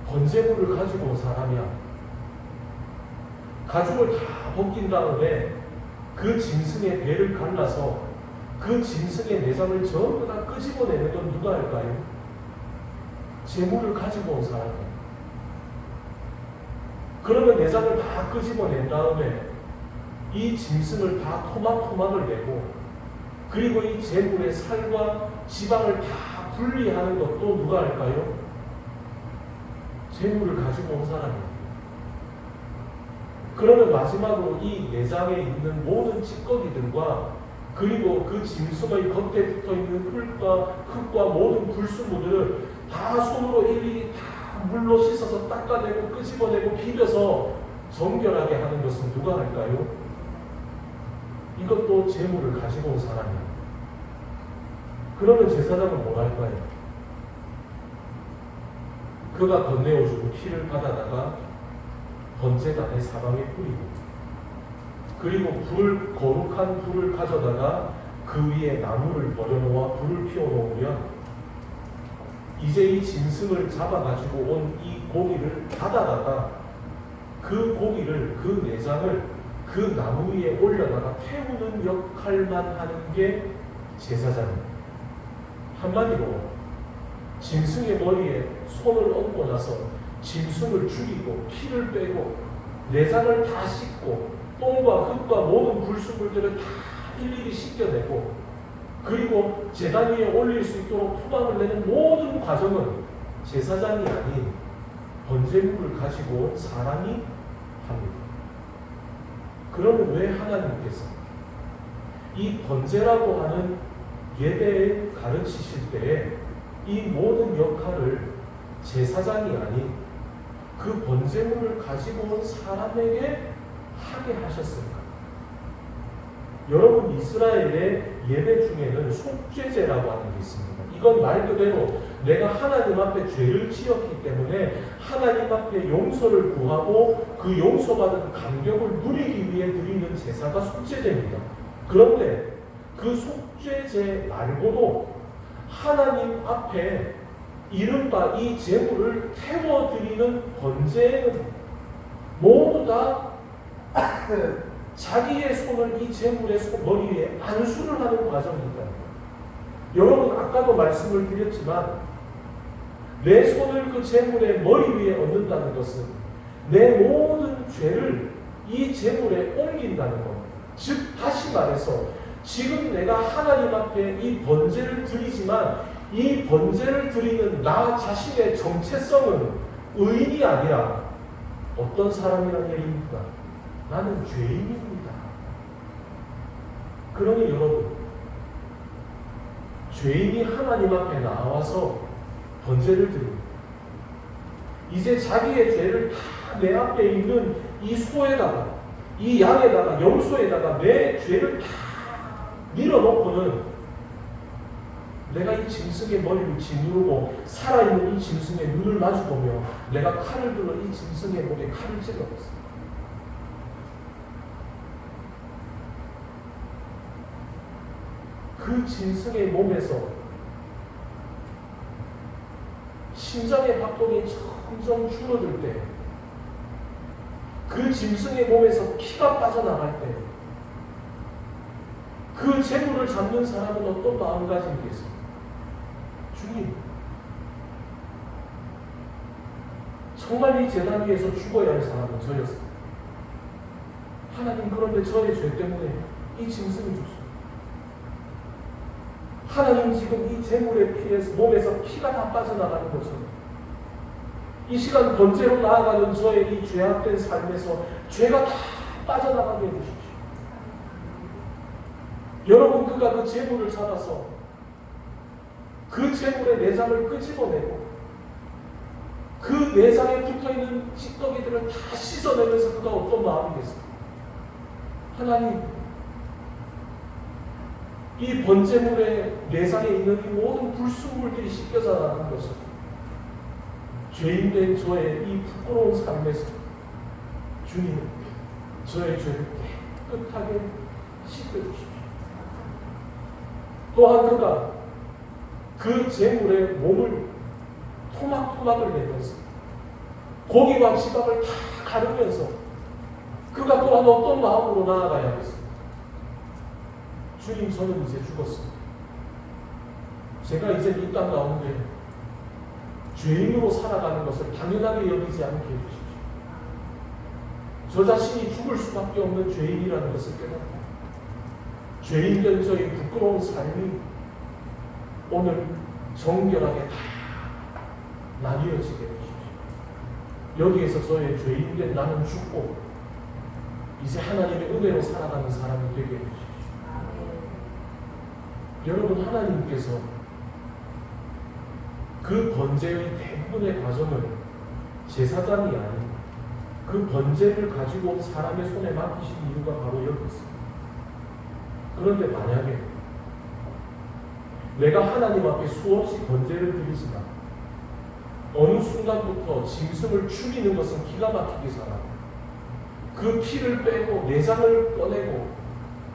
번제물을 가지고 온 사람이야. 가죽을 다 벗긴 다음에 그 짐승의 배를 갈라서 그 짐승의 내장을 전부 다 끄집어내는 건 누가 할까요? 제물을 가지고 온 사람이에요. 그러면 내장을 다 끄집어낸 다음에 이 짐승을 다 토막토막을 내고 그리고 이 제물의 살과 지방을 다 분리하는 것도 누가 할까요? 제물을 가지고 온 사람이에요. 그러면 마지막으로 이 내장에 있는 모든 찌꺼기들과 그리고 그 짐승의 겉에 붙어있는 흙과 모든 불순물들을 다 손으로 일일이 다 물로 씻어서 닦아내고 끄집어내고 비벼서 정결하게 하는 것은 누가 할까요? 이것도 제물을 가지고 온 사람이에요. 그러면 제사장은 뭘 할까요? 그가 건네어준 피를 받아다가 번제단의 사방에 뿌리고 그리고 거룩한 불을 가져다가 그 위에 나무를 버려놓아 불을 피워놓으면 이제 이 짐승을 잡아가지고 온 이 고기를 받아다가 그 고기를, 그 내장을 그 나무 위에 올려다가 태우는 역할만 하는 게 제사장입니다. 한마디로 짐승의 머리에 손을 얹고 나서 짐승을 죽이고 피를 빼고 내장을 다 씻고 똥과 흙과 모든 불순물들을 다 일일이 씻겨내고 그리고 제단 위에 올릴 수 있도록 투방을 내는 모든 과정은 제사장이 아닌 번제물을 가지고 온 사람이 합니다. 그러면 왜 하나님께서 이 번제라고 하는 예배에 가르치실 때에 이 모든 역할을 제사장이 아닌 그 번제물을 가지고 온 사람에게 하게 하셨을까? 여러분, 이스라엘의 예배 중에는 속죄제라고 하는 게 있습니다. 이건 말 그대로 내가 하나님 앞에 죄를 지었기 때문에 하나님 앞에 용서를 구하고 그 용서받은 감격을 누리기 위해 드리는 제사가 속죄제입니다. 그런데 그 속죄제 말고도 하나님 앞에 이른바 이 제물을 태워드리는 번제는 모두 다 자기의 손을 이 제물의 머리 위에 안수를 하는 과정입니다. 여러분, 아까도 말씀을 드렸지만 내 손을 그 제물의 머리 위에 얹는다는 것은 내 모든 죄를 이 제물에 옮긴다는 것. 즉 다시 말해서 지금 내가 하나님 앞에 이 번제를 드리지만 이 번제를 드리는 나 자신의 정체성은 의인이 아니라 어떤 사람이라는 얘기입니까? 나는 죄인입니다. 그러니 여러분, 죄인이 하나님 앞에 나와서 번제를 드립니다. 이제 자기의 죄를 다 내 앞에 있는 이 소에다가, 이 양에다가, 염소에다가 내 죄를 다 밀어놓고는 내가 이 짐승의 머리를 짓누르고 살아있는 이 짐승의 눈을 마주보며 내가 칼을 들어 이 짐승의 목에 칼을 찔러봤습니다. 그 짐승의 몸에서 심장의 박동이 점점 줄어들 때, 그 짐승의 몸에서 피가 빠져나갈 때, 그 재물을 잡는 사람은 어떤 마음가짐이겠습니까? 주님, 정말 이 제단 위에서 죽어야 할 사람은 저였습니다. 하나님, 그런데 저의 죄 때문에 이 짐승이 죽습니다. 하나님, 지금 이 제물의 피에서 몸에서 피가 다 빠져나가는 것처럼 이 시간 번제로 나아가는 저의 이 죄악된 삶에서 죄가 다 빠져나가게 해주십시오. 여러분, 그가 그 제물을 잡아서 그 제물의 내장을 끄집어내고 그 내장에 붙어있는 찌꺼기들을 다 씻어내면서 그가 어떤 마음이겠습니까? 하나님, 이 번제물의 내장에 있는 이 모든 불순물들이 씻겨져 나가는 것을 죄인된 저의 이 부끄러운 삶에서 주님, 저의 죄를 깨끗하게 씻겨주십시오. 또한 그가 그 제물의 몸을 토막토막을 내면서 고기와 지방을 다 가르면서 그가 또한 어떤 마음으로 나아가야 하겠습니까? 주님, 저는 이제 죽었습니다. 제가 이제 이 땅 가운데 죄인으로 살아가는 것을 당연하게 여기지 않게 해주십시오. 저 자신이 죽을 수밖에 없는 죄인이라는 것을 깨닫고 죄인된 저의 부끄러운 삶이 오늘 정결하게 다 나뉘어지게 해주십시오. 여기에서 저의 죄인된 나는 죽고 이제 하나님의 은혜로 살아가는 사람이 되게 해주십시오. 여러분, 하나님께서 그 번제의 대부분의 과정을 제사장이 아닌 그 번제를 가지고 온 사람의 손에 맡기신 이유가 바로 여기 있습니다. 그런데 만약에 내가 하나님 앞에 수없이 번제를 드리지만 어느 순간부터 짐승을 죽이는 것은 기가 막히게 잘하고 그 피를 빼고 내장을 꺼내고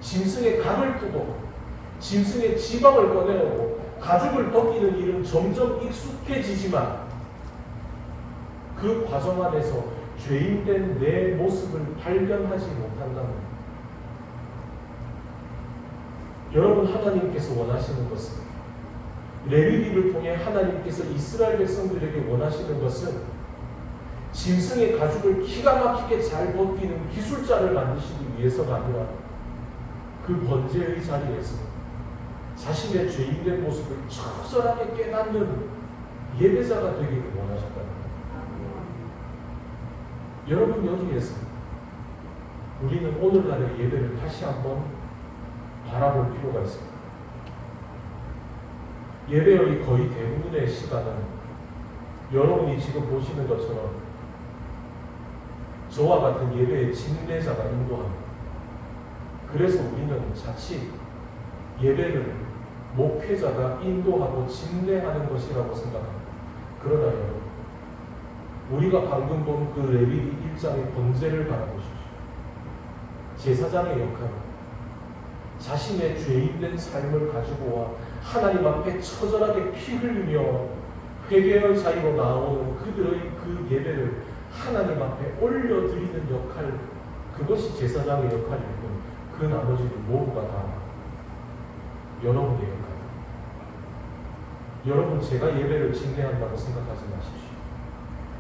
짐승의 각을 뜨고 짐승의 지방을 꺼내고 가죽을 벗기는 일은 점점 익숙해지지만 그 과정 안에서 죄인된 내 모습을 발견하지 못한다면 여러분, 하나님께서 원하시는 것은 레위기를 통해 하나님께서 이스라엘 백성들에게 원하시는 것은 짐승의 가죽을 기가 막히게 잘 벗기는 기술자를 만드시기 위해서가 아니라 그 번제의 자리에서 자신의 죄인된 모습을 처절하게 깨닫는 예배자가 되기를 원하셨다는 거예요. 여러분, 여기에서 우리는 오늘날의 예배를 다시 한번 바라볼 필요가 있습니다. 예배의 거의 대부분의 시간은 여러분이 지금 보시는 것처럼 저와 같은 예배의 진례자가 인도합니다. 그래서 우리는 자칫 예배를 목회자가 인도하고 진례하는 것이라고 생각합니다. 그러나 여러분, 우리가 방금 본 그 레위기 1장의 번제를 바라보십시오. 제사장의 역할은 자신의 죄인된 삶을 가지고 와 하나님 앞에 처절하게 피 흘리며 회개의 자리로 나오는 그들의 그 예배를 하나님 앞에 올려드리는 역할, 그것이 제사장의 역할일 뿐 그 나머지는 모두가 다 여러분의 역할입니다. 여러분, 제가 예배를 진례한다고 생각하지 마십시오.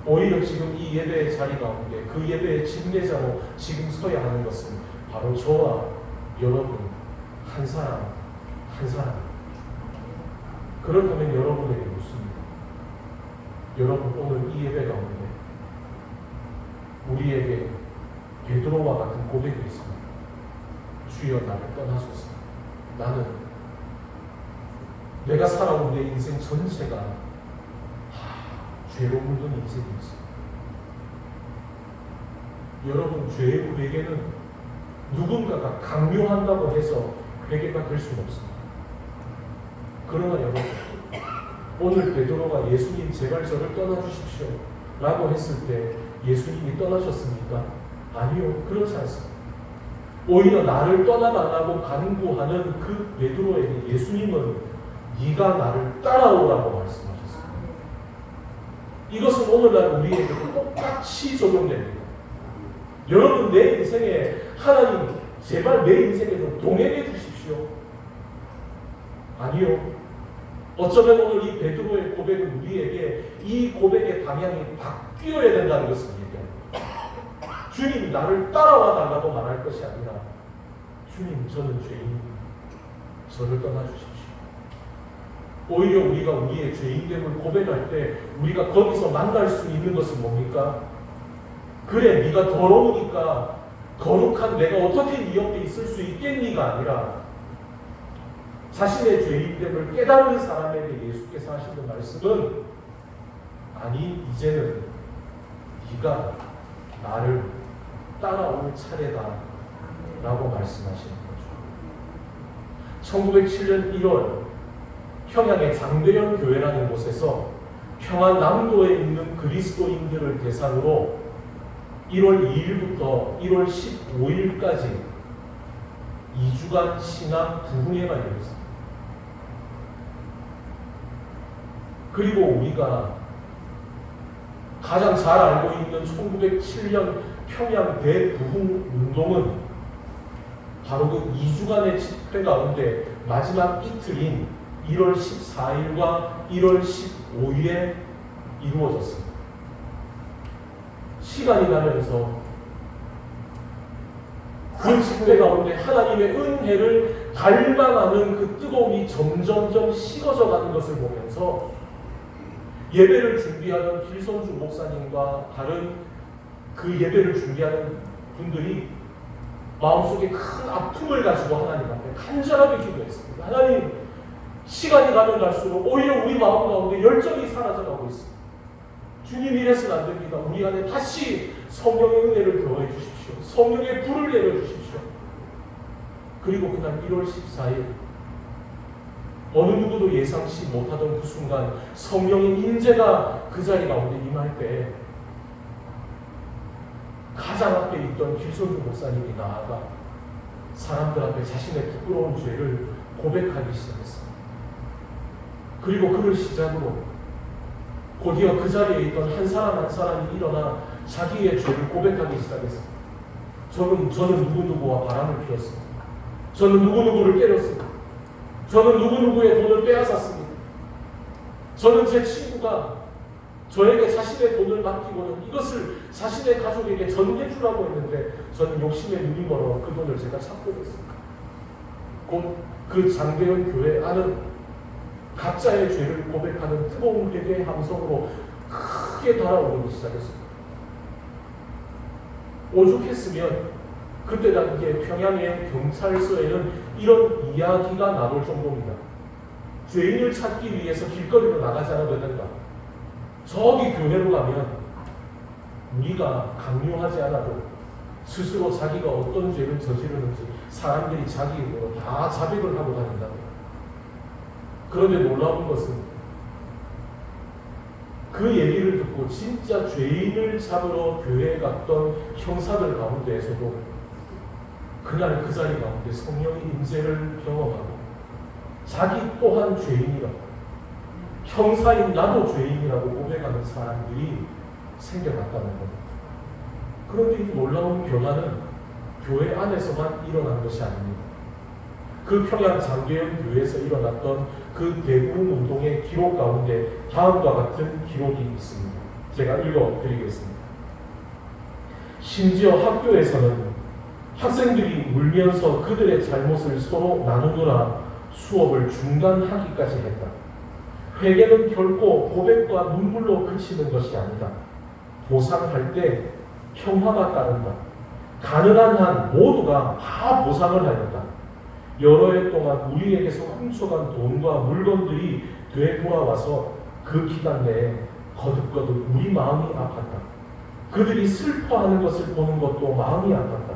오히려 지금 이 예배의 자리 가운데 그 예배의 진례자로 지금 서야 하는 것은 바로 저와 여러분 한 사람 한 사람. 그렇다면 여러분에게 묻습니다. 여러분, 오늘 이 예배 가운데 우리에게 베드로와 같은 고백이 있습니다. 주여, 나를 떠나소서. 나는 내가 살아온 내 인생 전체가 죄로 묻은 인생이었습니다. 여러분, 죄의 회개는 누군가가 강요한다고 해서 회개가 될 수는 없습니다. 그러나 여러분, 오늘 베드로가 예수님 제발 저를 떠나주십시오 라고 했을 때 예수님이 떠나셨습니까? 아니요, 그렇지 않습니다. 오히려 나를 떠나달라고 간구하는 그 베드로에게 예수님은 네가 나를 따라오라고 말씀하셨습니다. 이것은 오늘날 우리에게도 똑같이 적용됩니다. 여러분, 내 인생에 하나님 제발 내 인생에서 동행해 주십시오. 아니요. 어쩌면 오늘 이 베드로의 고백은 우리에게 이 고백의 방향이 바뀌어야 된다는 것을 얘기합니다. 주님, 나를 따라와 달라고 말할 것이 아니라 주님, 저는 죄인입니다. 저를 떠나주십시오. 오히려 우리가 우리의 죄인됨을 고백할 때 우리가 거기서 만날 수 있는 것은 뭡니까? 그래, 네가 더러우니까 거룩한 내가 어떻게 네 옆에 있을 수 있겠니가 아니라 자신의 죄인됨을 깨달은 사람에게 예수께서 하시는 말씀은 아니, 이제는 네가 나를 따라올 차례다 라고 말씀하시는 거죠. 1907년 1월 평양의 장대현 교회라는 곳에서 평안남도에 있는 그리스도인들을 대상으로 1월 2일부터 1월 15일까지 2주간 신앙 부흥회가 열렸습니다. 그리고 우리가 가장 잘 알고 있는 1907년 평양 대부흥 운동은 바로 그 2주간의 집회 가운데 마지막 이틀인 1월 14일과 1월 15일에 이루어졌습니다. 시간이 가면서 그 집회 가운데 하나님의 은혜를 갈망하는 그 뜨거움이 점점점 식어져 가는 것을 보면서 예배를 준비하는 길선주 목사님과 다른 그 예배를 준비하는 분들이 마음속에 큰 아픔을 가지고 하나님 앞에 간절하게 기도했습니다. 하나님, 시간이 가면 갈수록 오히려 우리 마음 가운데 열정이 사라져가고 있습니다. 주님, 이래서는 안 됩니다. 우리 안에 다시 성령의 은혜를 더해 주십시오. 성령의 불을 내려주십시오. 그리고 그날 1월 14일 어느 누구도 예상치 못하던 그 순간 성령의 임재가 그 자리 가운데 임할 때 가장 앞에 있던 길선주 목사님이 나아가 사람들 앞에 자신의 부끄러운 죄를 고백하기 시작했습니다. 그리고 그를 시작으로 곧이어 그 자리에 있던 한 사람 한 사람이 일어나 자기의 죄를 고백하기 시작했습니다. 저는 누구누구와 바람을 피웠습니다. 저는 누구누구를 때렸습니다. 저는 누구누구의 돈을 빼앗았습니다. 저는 제 친구가 저에게 자신의 돈을 맡기고는 이것을 자신의 가족에게 전개주라고 했는데 저는 욕심에 눈이 멀어 그 돈을 제가 찾고 있습니다. 곧 그 장대현 교회 안은 각자의 죄를 고백하는 뜨거운 회개의 함성으로 크게 달아오르기 시작했습니다. 오죽했으면 그때 당시에 평양의 경찰서에는 이런 이야기가 나올 정도입니다. 죄인을 찾기 위해서 길거리로 나가지 않아도 된다. 저기 교회로 가면 우리가 강요하지 않아도 스스로 자기가 어떤 죄를 저지르는지 사람들이 자기 입으로 다 자백을 하고 다닌다. 그런데 놀라운 것은 그 얘기를 듣고 진짜 죄인을 잡으러 교회에 갔던 형사들 가운데에서도 그날 그 자리 가운데 성령의 임재를 경험하고 자기 또한 죄인이라고, 형사인 나도 죄인이라고 고백하는 사람들이 생겨났다는 겁니다. 그런데 이 놀라운 변화는 교회 안에서만 일어난 것이 아닙니다. 그 평양 장계현 교회에서 일어났던 그 대구운동의 기록 가운데 다음과 같은 기록이 있습니다. 제가 읽어드리겠습니다. 심지어 학교에서는 학생들이 울면서 그들의 잘못을 서로 나누느라 수업을 중단하기까지 했다. 회개는 결코 고백과 눈물로 그치는 것이 아니다. 보상할 때 평화가 따른다. 가능한 한 모두가 다 보상을 하였다. 여러 해 동안 우리에게서 훔쳐간 돈과 물건들이 되돌아와서 그 기간 내에 거듭거듭 우리 마음이 아팠다. 그들이 슬퍼하는 것을 보는 것도 마음이 아팠다.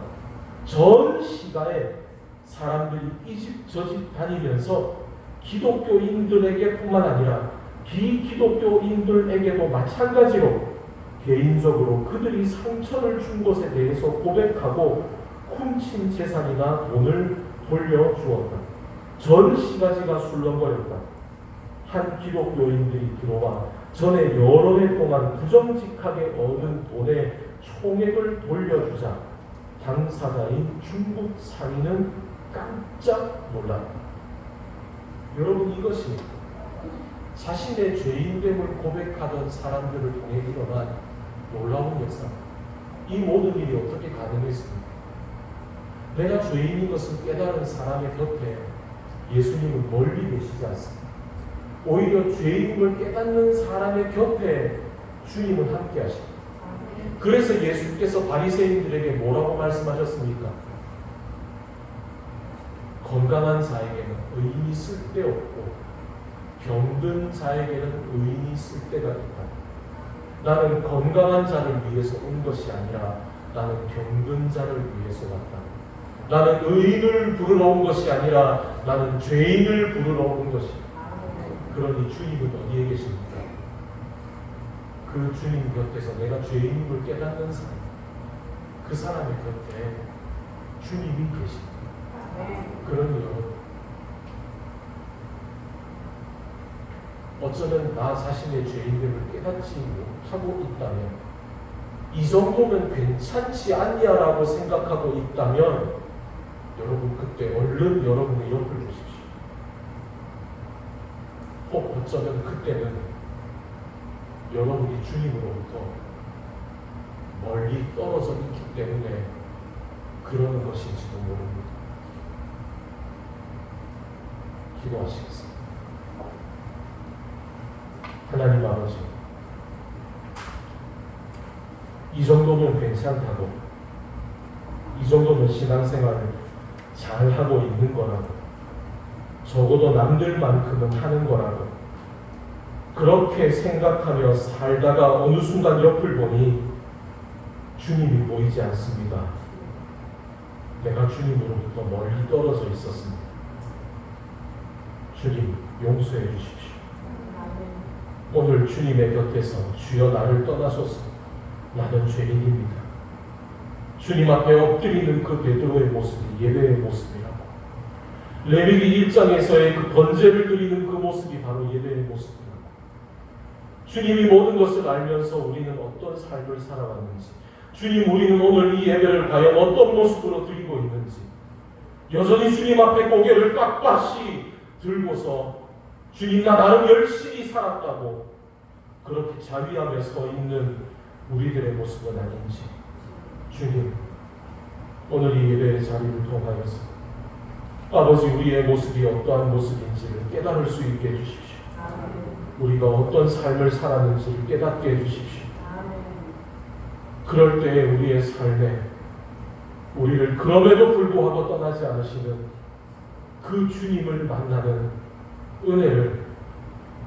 전 시가에 사람들이 이 집 저 집 다니면서 기독교인들에게 뿐만 아니라 비기독교인들에게도 마찬가지로 개인적으로 그들이 상처를 준 것에 대해서 고백하고 훔친 재산이나 돈을 돌려주었다. 전 시가지가 술렁거렸다. 한 기독교인들이 들어와 전에 여러 해 동안 부정직하게 얻은 돈의 총액을 돌려주자 당사자인 중국 상인은 깜짝 놀랐다. 여러분, 이것이 자신의 죄인됨을 고백하던 사람들을 통해 일어난 놀라운 역사. 이 모든 일이 어떻게 가능했습니까? 내가 죄인인 것을 깨달은 사람의 곁에 예수님은 멀리 계시지 않습니다. 오히려 죄인임을 깨닫는 사람의 곁에 주님은 함께 하십니다. 그래서 예수께서 바리새인들에게 뭐라고 말씀하셨습니까? 건강한 자에게는 의인이 쓸데없고 병든 자에게는 의인이 쓸데가 있다. 나는 건강한 자를 위해서 온 것이 아니라 나는 병든 자를 위해서 왔다. 나는 의인을 부르러 온 것이 아니라 나는 죄인을 부르러 온 것이다. 그러니 주님은 어디에 계십니까? 그 주님 곁에서 내가 죄인임을 깨닫는 사람, 그 사람의 곁에 주님이 계십니다. 그러니 여러분, 어쩌면 나 자신의 죄인됨을 깨닫지 못하고 있다면, 이 정도면 괜찮지 않냐라고 생각하고 있다면, 여러분 그때 얼른 여러분의 옆을 보십시오. 혹 어쩌면 그때는 여러분이 주님으로부터 멀리 떨어져 있기 때문에 그러는 것인지도 모릅니다. 기도하시겠습니다. 하나님 아버지, 이 정도면 괜찮다고, 이 정도면 신앙생활을 잘하고 있는 거라고, 적어도 남들만큼은 하는 거라고 그렇게 생각하며 살다가 어느 순간 옆을 보니 주님이 보이지 않습니다. 내가 주님으로부터 멀리 떨어져 있었습니다. 주님, 용서해 주십시오. 오늘 주님의 곁에서 주여 나를 떠나소서, 나는 죄인입니다. 주님 앞에 엎드리는 그 베드로의 모습이 예배의 모습이라고, 레위기 1장에서의 그 번제를 드리는 그 모습이 바로 예배의 모습이라고, 주님이 모든 것을 알면서 우리는 어떤 삶을 살아왔는지, 주님, 우리는 오늘 이 예배를 과연 어떤 모습으로 드리고 있는지, 여전히 주님 앞에 고개를 빳빳이 들고서 주님, 나 나름 열심히 살았다고 그렇게 자위하며 서 있는 우리들의 모습은 아닌지, 주님, 오늘 이 예배의 자리를 통하여서 아버지, 우리의 모습이 어떠한 모습인지를 깨달을 수 있게 해주십시오. 우리가 어떤 삶을 살았는지를 깨닫게 해주십시오. 그럴 때에 우리의 삶에 우리를 그럼에도 불구하고 떠나지 않으시는 그 주님을 만나는 은혜를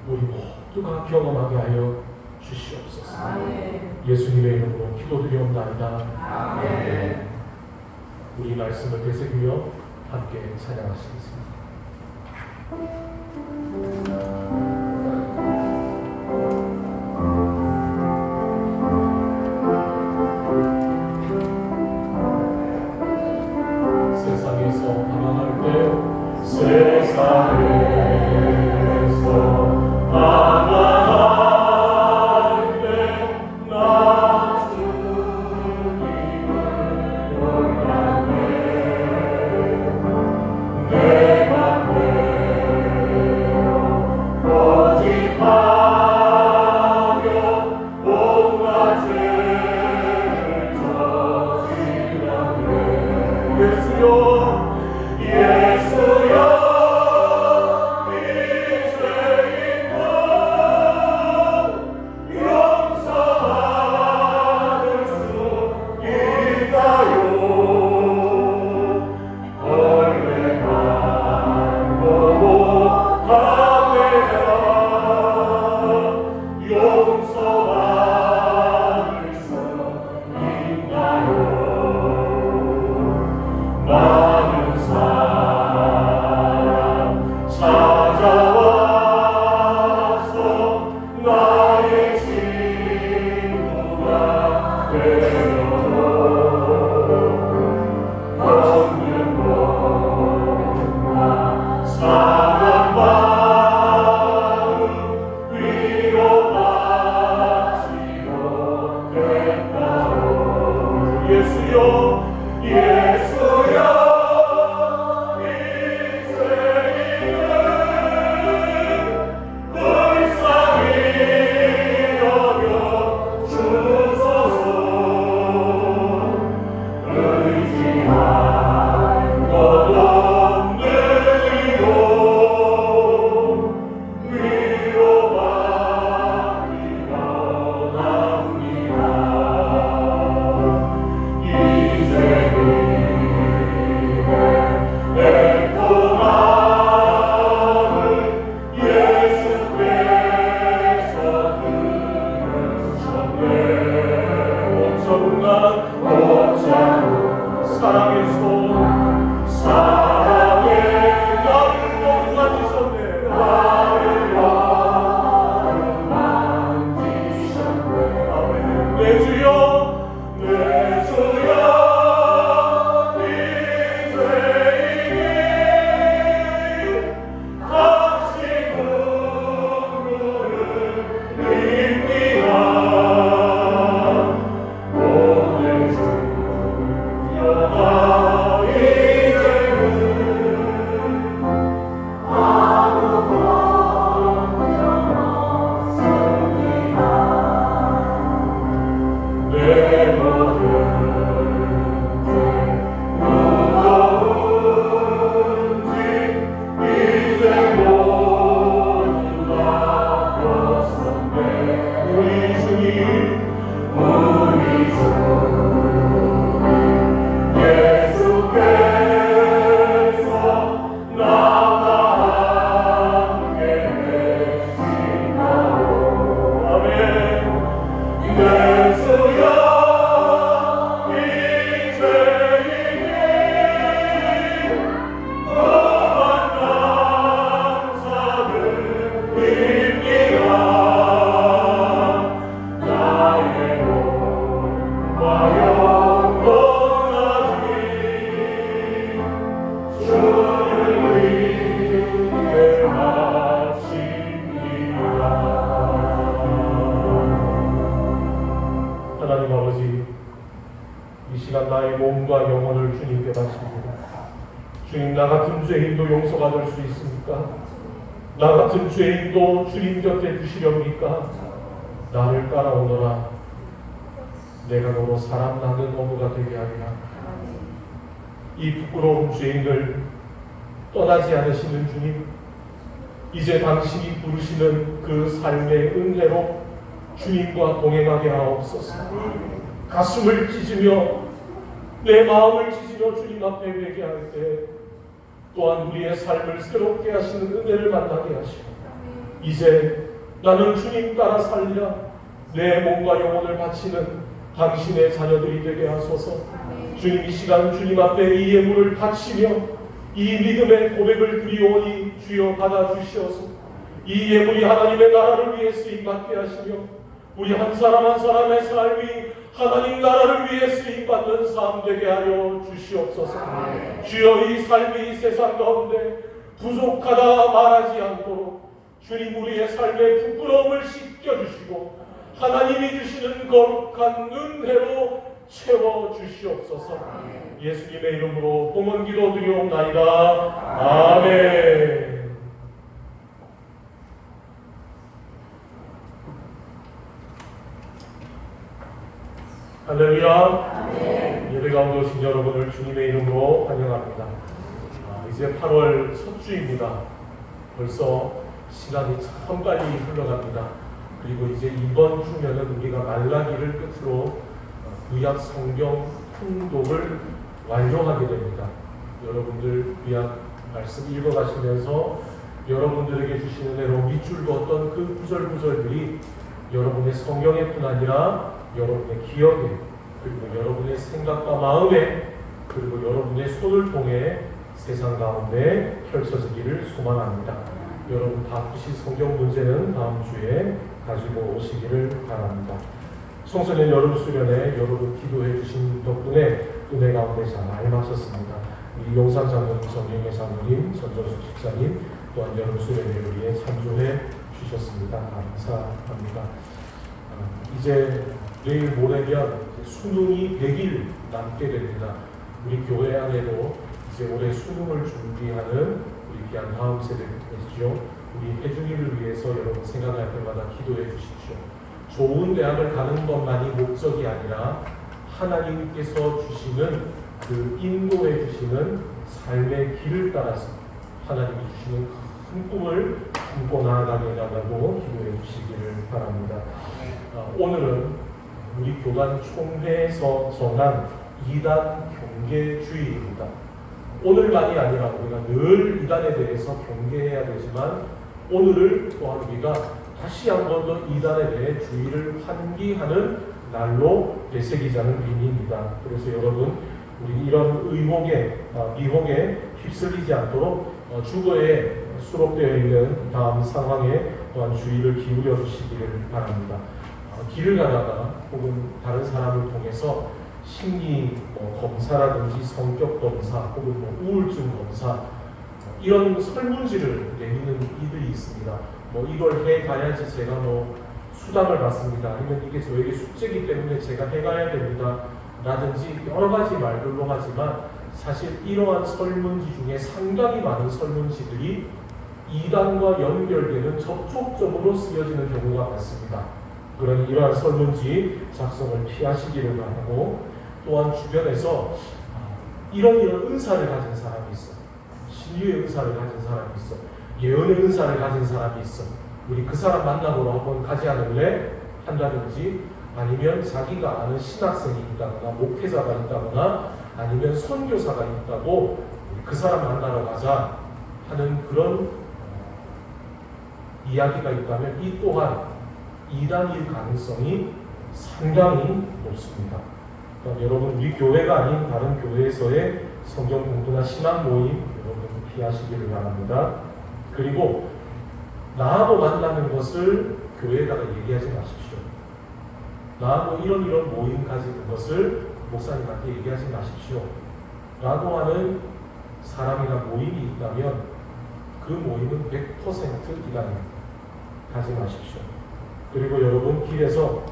우리 모두가 경험하게 하여 주시옵소서. 예수님의 이름으로 기도드리옵나이다. 아멘. 우리 말씀을 되새기며 함께 찬양하시겠습니다. 세상에서 방황할 때 세상에서 방황할 때나 주님을 영원하네 내가 고집하며 온갖 죄를 저지르네 예수여 예수여 주님, 나 같은 죄인도 용서가 될 수 있습니까? 나 같은 죄인도 주님 곁에 두시렵니까? 나를 따라오너라. 내가 너로 사람 낳는 어부가 되게 하리라. 이 부끄러운 죄인을 떠나지 않으시는 주님, 이제 당신이 부르시는 그 삶의 은혜로 주님과 동행하게 하옵소서. 가슴을 찢으며 내 마음을 찢으며 주님 앞에 회개할 때 또한 우리의 삶을 새롭게 하시는 은혜를 만나게 하시고 이제 나는 주님 따라 살려 내 몸과 영혼을 바치는 당신의 자녀들이 되게 하소서. 주님 이 시간 주님 앞에 이 예물을 바치며 이 믿음의 고백을 드리오니 주여 받아주시옵소서. 이 예물이 하나님의 나라를 위해 쓰임받게 하시며 우리 한 사람 한 사람의 삶이 하나님 나라를 위해 쓰임받는 삶 되게 하여 주시옵소서. 주여 이 삶이 이 세상 가운데 부족하다 말하지 않도록 주님 우리의 삶의 부끄러움을 씻겨주시고 하나님이 주시는 거룩한 은혜로 채워주시옵소서. 예수님의 이름으로 봉헌 기도 드리옵나이다. 아멘. 할렐루야. 예배 가운데 오신 여러분을 주님의 이름으로 환영합니다. 이제 8월 첫 주입니다. 벌써 시간이 참 빨리 흘러갑니다. 그리고 이제 이번 주면은 우리가 말라기를 끝으로 구약 성경 통독을 완료하게 됩니다. 여러분들 구약 말씀 읽어가시면서 여러분들에게 주시는 은혜로 밑줄 그었던 그 구절구절들이 여러분의 성경에뿐 아니라 여러분의 기억에 그리고 여러분의 생각과 마음에 그리고 여러분의 손을 통해 세상 가운데 펼쳐지기를 소망합니다. 여러분 바쁘신 성경 문제는 다음 주에 가지고 오시기를 바랍니다. 청소년 여름 수련회 여러분 기도해 주신 덕분에 은혜 가운데 잘 마쳤습니다. 우리 용산 장로님, 정영애 장로님, 전정수 집사님 또한 여름 수련회를 위해 참조해 주셨습니다. 감사합니다. 이제 내일 모레면 수능이 100일 남게 됩니다. 우리 교회 안에도 이제 올해 수능을 준비하는 우리 귀한 다음 세대이죠. 우리 혜준이를 위해서 여러분 생각할 때마다 기도해 주십시오. 좋은 대학을 가는 것만이 목적이 아니라 하나님께서 주시는 그 인도해 주시는 삶의 길을 따라서 하나님이 주시는 큰 꿈을 품고 나아가게 해달라고 기도해 주시기를 바랍니다. 오늘은 우리 교단 총회에서 정한 이단 경계주의입니다. 오늘만이 아니라 우리가 늘 이단에 대해서 경계해야 되지만 오늘을 또한 우리가 다시 한 번 더 이단에 대해 주의를 환기하는 날로 되새기자는 의미입니다. 그래서 여러분 우리 이런 의혹에 미혹에 휩쓸리지 않도록 주거에 수록되어 있는 다음 상황에 또한 주의를 기울여 주시기를 바랍니다. 길을 가다가 혹은 다른 사람을 통해서 심리 검사라든지 성격 검사 혹은 우울증 검사 이런 설문지를 내미는 이들이 있습니다. 이걸 해가야지 제가 수당을 받습니다. 아니면 이게 저에게 숙제이기 때문에 제가 해가야 됩니다. 라든지 여러 가지 말들로 하지만 사실 이러한 설문지 중에 상당히 많은 설문지들이 이단과 연결되는 접촉점으로 쓰여지는 경우가 많습니다. 그러니 이러한 설문지 작성을 피하시기를 바라고 또한 주변에서 이런 은사를 가진 사람이 있어. 신유의 은사를 가진 사람이 있어. 예언의 은사를 가진 사람이 있어. 우리 그 사람 만나보러 한번 가지 않을래? 한다든지 아니면 자기가 아는 신학생이 있다거나 목회자가 있다거나 아니면 선교사가 있다고 그 사람 만나러 가자 하는 그런 이야기가 있다면 이 또한 이단일 가능성이 상당히 높습니다. 그러니까 여러분 우리 교회가 아닌 다른 교회에서의 성경 공부나 신앙 모임 여러분 피하시기를 바랍니다. 그리고 나하고 만나는 것을 교회에다가 얘기하지 마십시오. 나하고 이런 모임 가지는 것을 목사님한테 얘기하지 마십시오. 라고 하는 사람이나 모임이 있다면 그 모임은 100% 이단입니다. 가지 마십시오. 그리고 여러분 길에서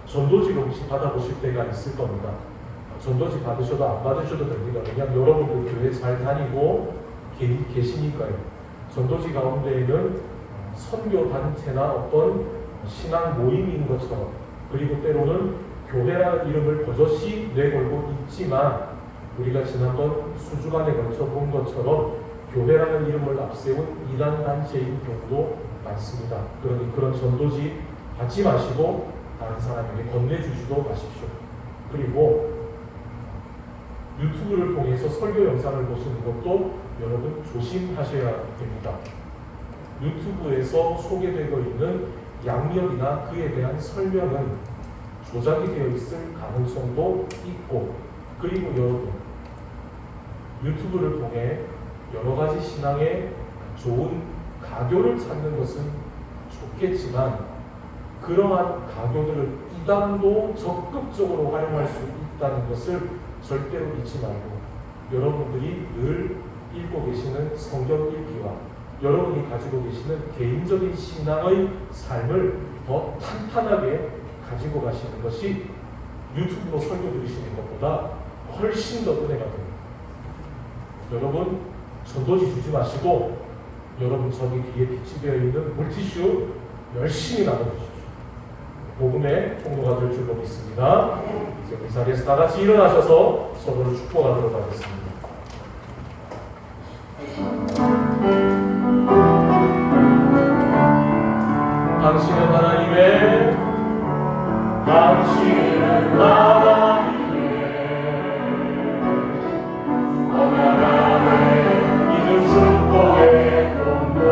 전도지를 혹시 받아보실 때가 있을 겁니다. 전도지 받으셔도 안 받으셔도 됩니다. 그냥 여러분들 교회 잘 다니고 계시니까요. 전도지 가운데에는 선교단체나 어떤 신앙 모임인 것처럼 그리고 때로는 교회라는 이름을 버젓이 내걸고 있지만 우리가 지난번 수주간에 걸쳐 본 것처럼 교회라는 이름을 앞세운 이단 단체인 경우도 많습니다. 그러니 그런 전도지 받지 마시고 다른 사람에게 건네주지도 마십시오. 그리고 유튜브를 통해서 설교 영상을 보시는 것도 여러분 조심하셔야 됩니다. 유튜브에서 소개되고 있는 양력이나 그에 대한 설명은 조작이 되어 있을 가능성도 있고, 그리고 여러분 유튜브를 통해 여러 가지 신앙의 좋은 가교를 찾는 것은 좋겠지만 그러한 가교들을 이단도 적극적으로 활용할 수 있다는 것을 절대로 잊지 말고, 여러분들이 늘 읽고 계시는 성경 읽기와 여러분이 가지고 계시는 개인적인 신앙의 삶을 더 탄탄하게 가지고 가시는 것이 유튜브로 설교 들으시는 것보다 훨씬 더 은혜가 됩니다. 여러분 전도지 주지 마시고 여러분 저기 뒤에 빛이 되어 있는 물티슈 열심히 나눠주십시오. 복음의 통로가 될 줄로 믿습니다. 이제 그 자리에서 다 같이 일어나셔서 서로를 축복하도록 하겠습니다. 당신은 하나님의 믿음 축복의 통로.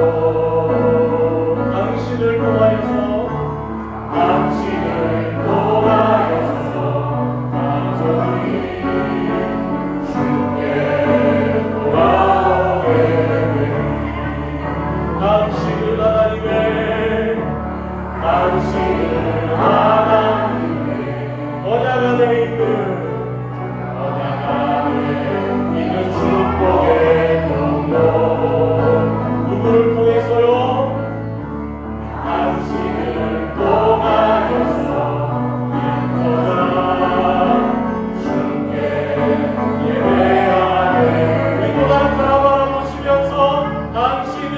당신을 통하여서 간절히 주께 돌아오게 되니 당신은 하나님의 언약 안에 있는 축복의 통로. 누구를 통해서요? 당신을 통하여서 주께 예배하네. 우리 또 다른 사람 바라보시면서 당신은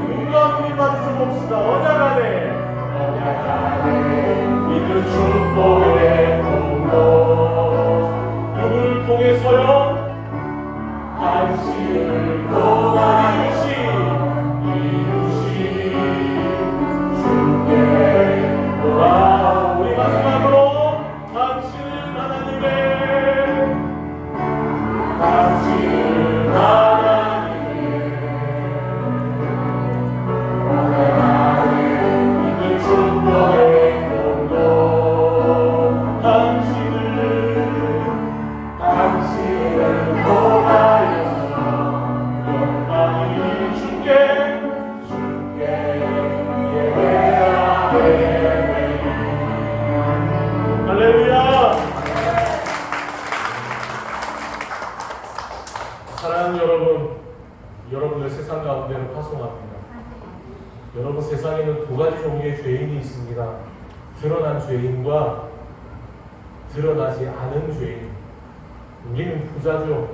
누가 우리 받으셔 봅시다. 언약 안에 믿는 축복의 통로. 누구를 통해서요? 당신을 이루시 주께 돌아. 우리 마지막으로 당신은 믿는 축복의 통로. 당신을 통하여서 영광이 주께 예배하네. 할렐루야. 사랑하는 여러분, 여러분을 세상 가운데로 파송합니다. 여러분, 세상에는 두 가지 종류의 죄인이 있습니다. 드러난 죄인과 드러나지 않은 죄인. 우리는 부자죠.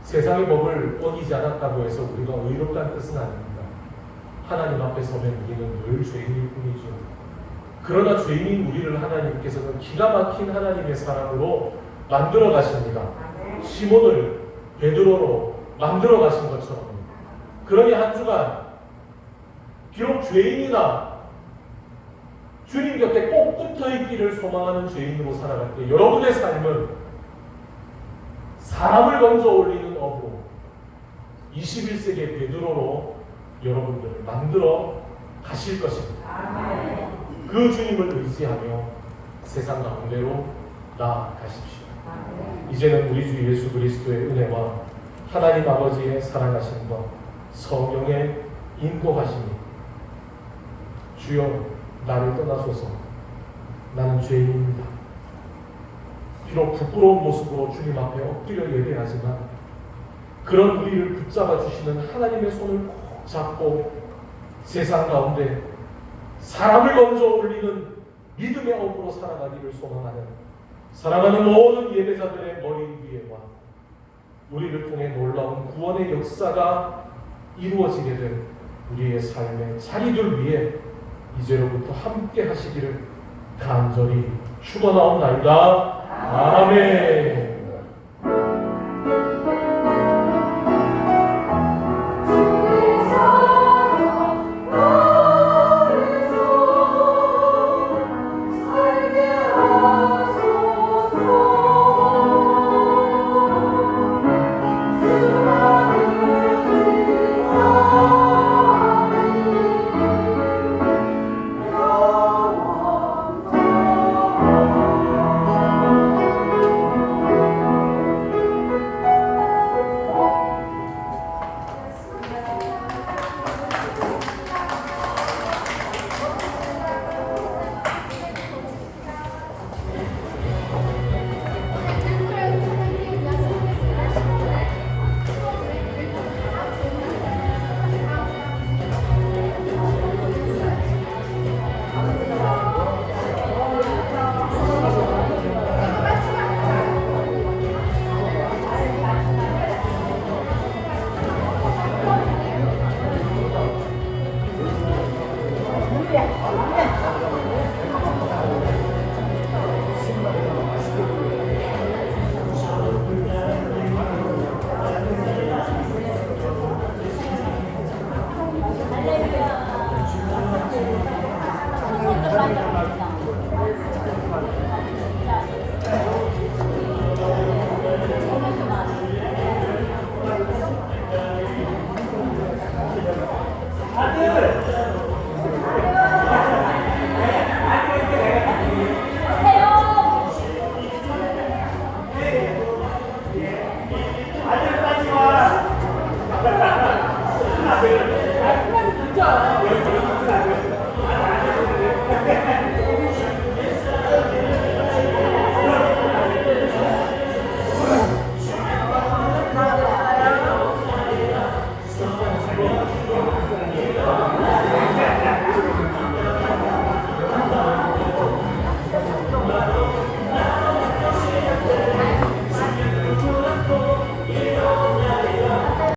세상의 법을 어기지 않았다고 해서 우리가 의롭다는 뜻은 아닙니다. 하나님 앞에 서면 우리는 늘 죄인일 뿐이죠. 그러나 죄인인 우리를 하나님께서는 기가 막힌 하나님의 사람으로 만들어 가십니다. 시몬을 베드로로 만들어 가신 것처럼. 그러니 한 주간 비록 죄인이나 주님 곁에 꼭 붙어 있기를 소망하는 죄인으로 살아갈 때 여러분의 삶은 사람을 먼저 올리는 업으로 21세기의 베드로로 여러분들을 만들어 가실 것입니다. 그 주님을 의지하며 세상 가운데로 나아가십시오. 이제는 우리 주 예수 그리스도의 은혜와 하나님 아버지의 사랑하심과 성령의 인도하심이 주여 나를 떠나소서 나는 죄인입니다. 비록 부끄러운 모습으로 주님 앞에 엎드려 예배하지만 그런 우리를 붙잡아 주시는 하나님의 손을 꼭 잡고 세상 가운데 사람을 먼저 올리는 믿음의 업으로 살아가기를 소망하는 사랑하는 모든 예배자들의 머리 위에와 우리를 통해 놀라운 구원의 역사가 이루어지게 된 우리의 삶의 자리들 위에 이제로부터 함께 하시기를 간절히 축원하옵나이다. 아멘.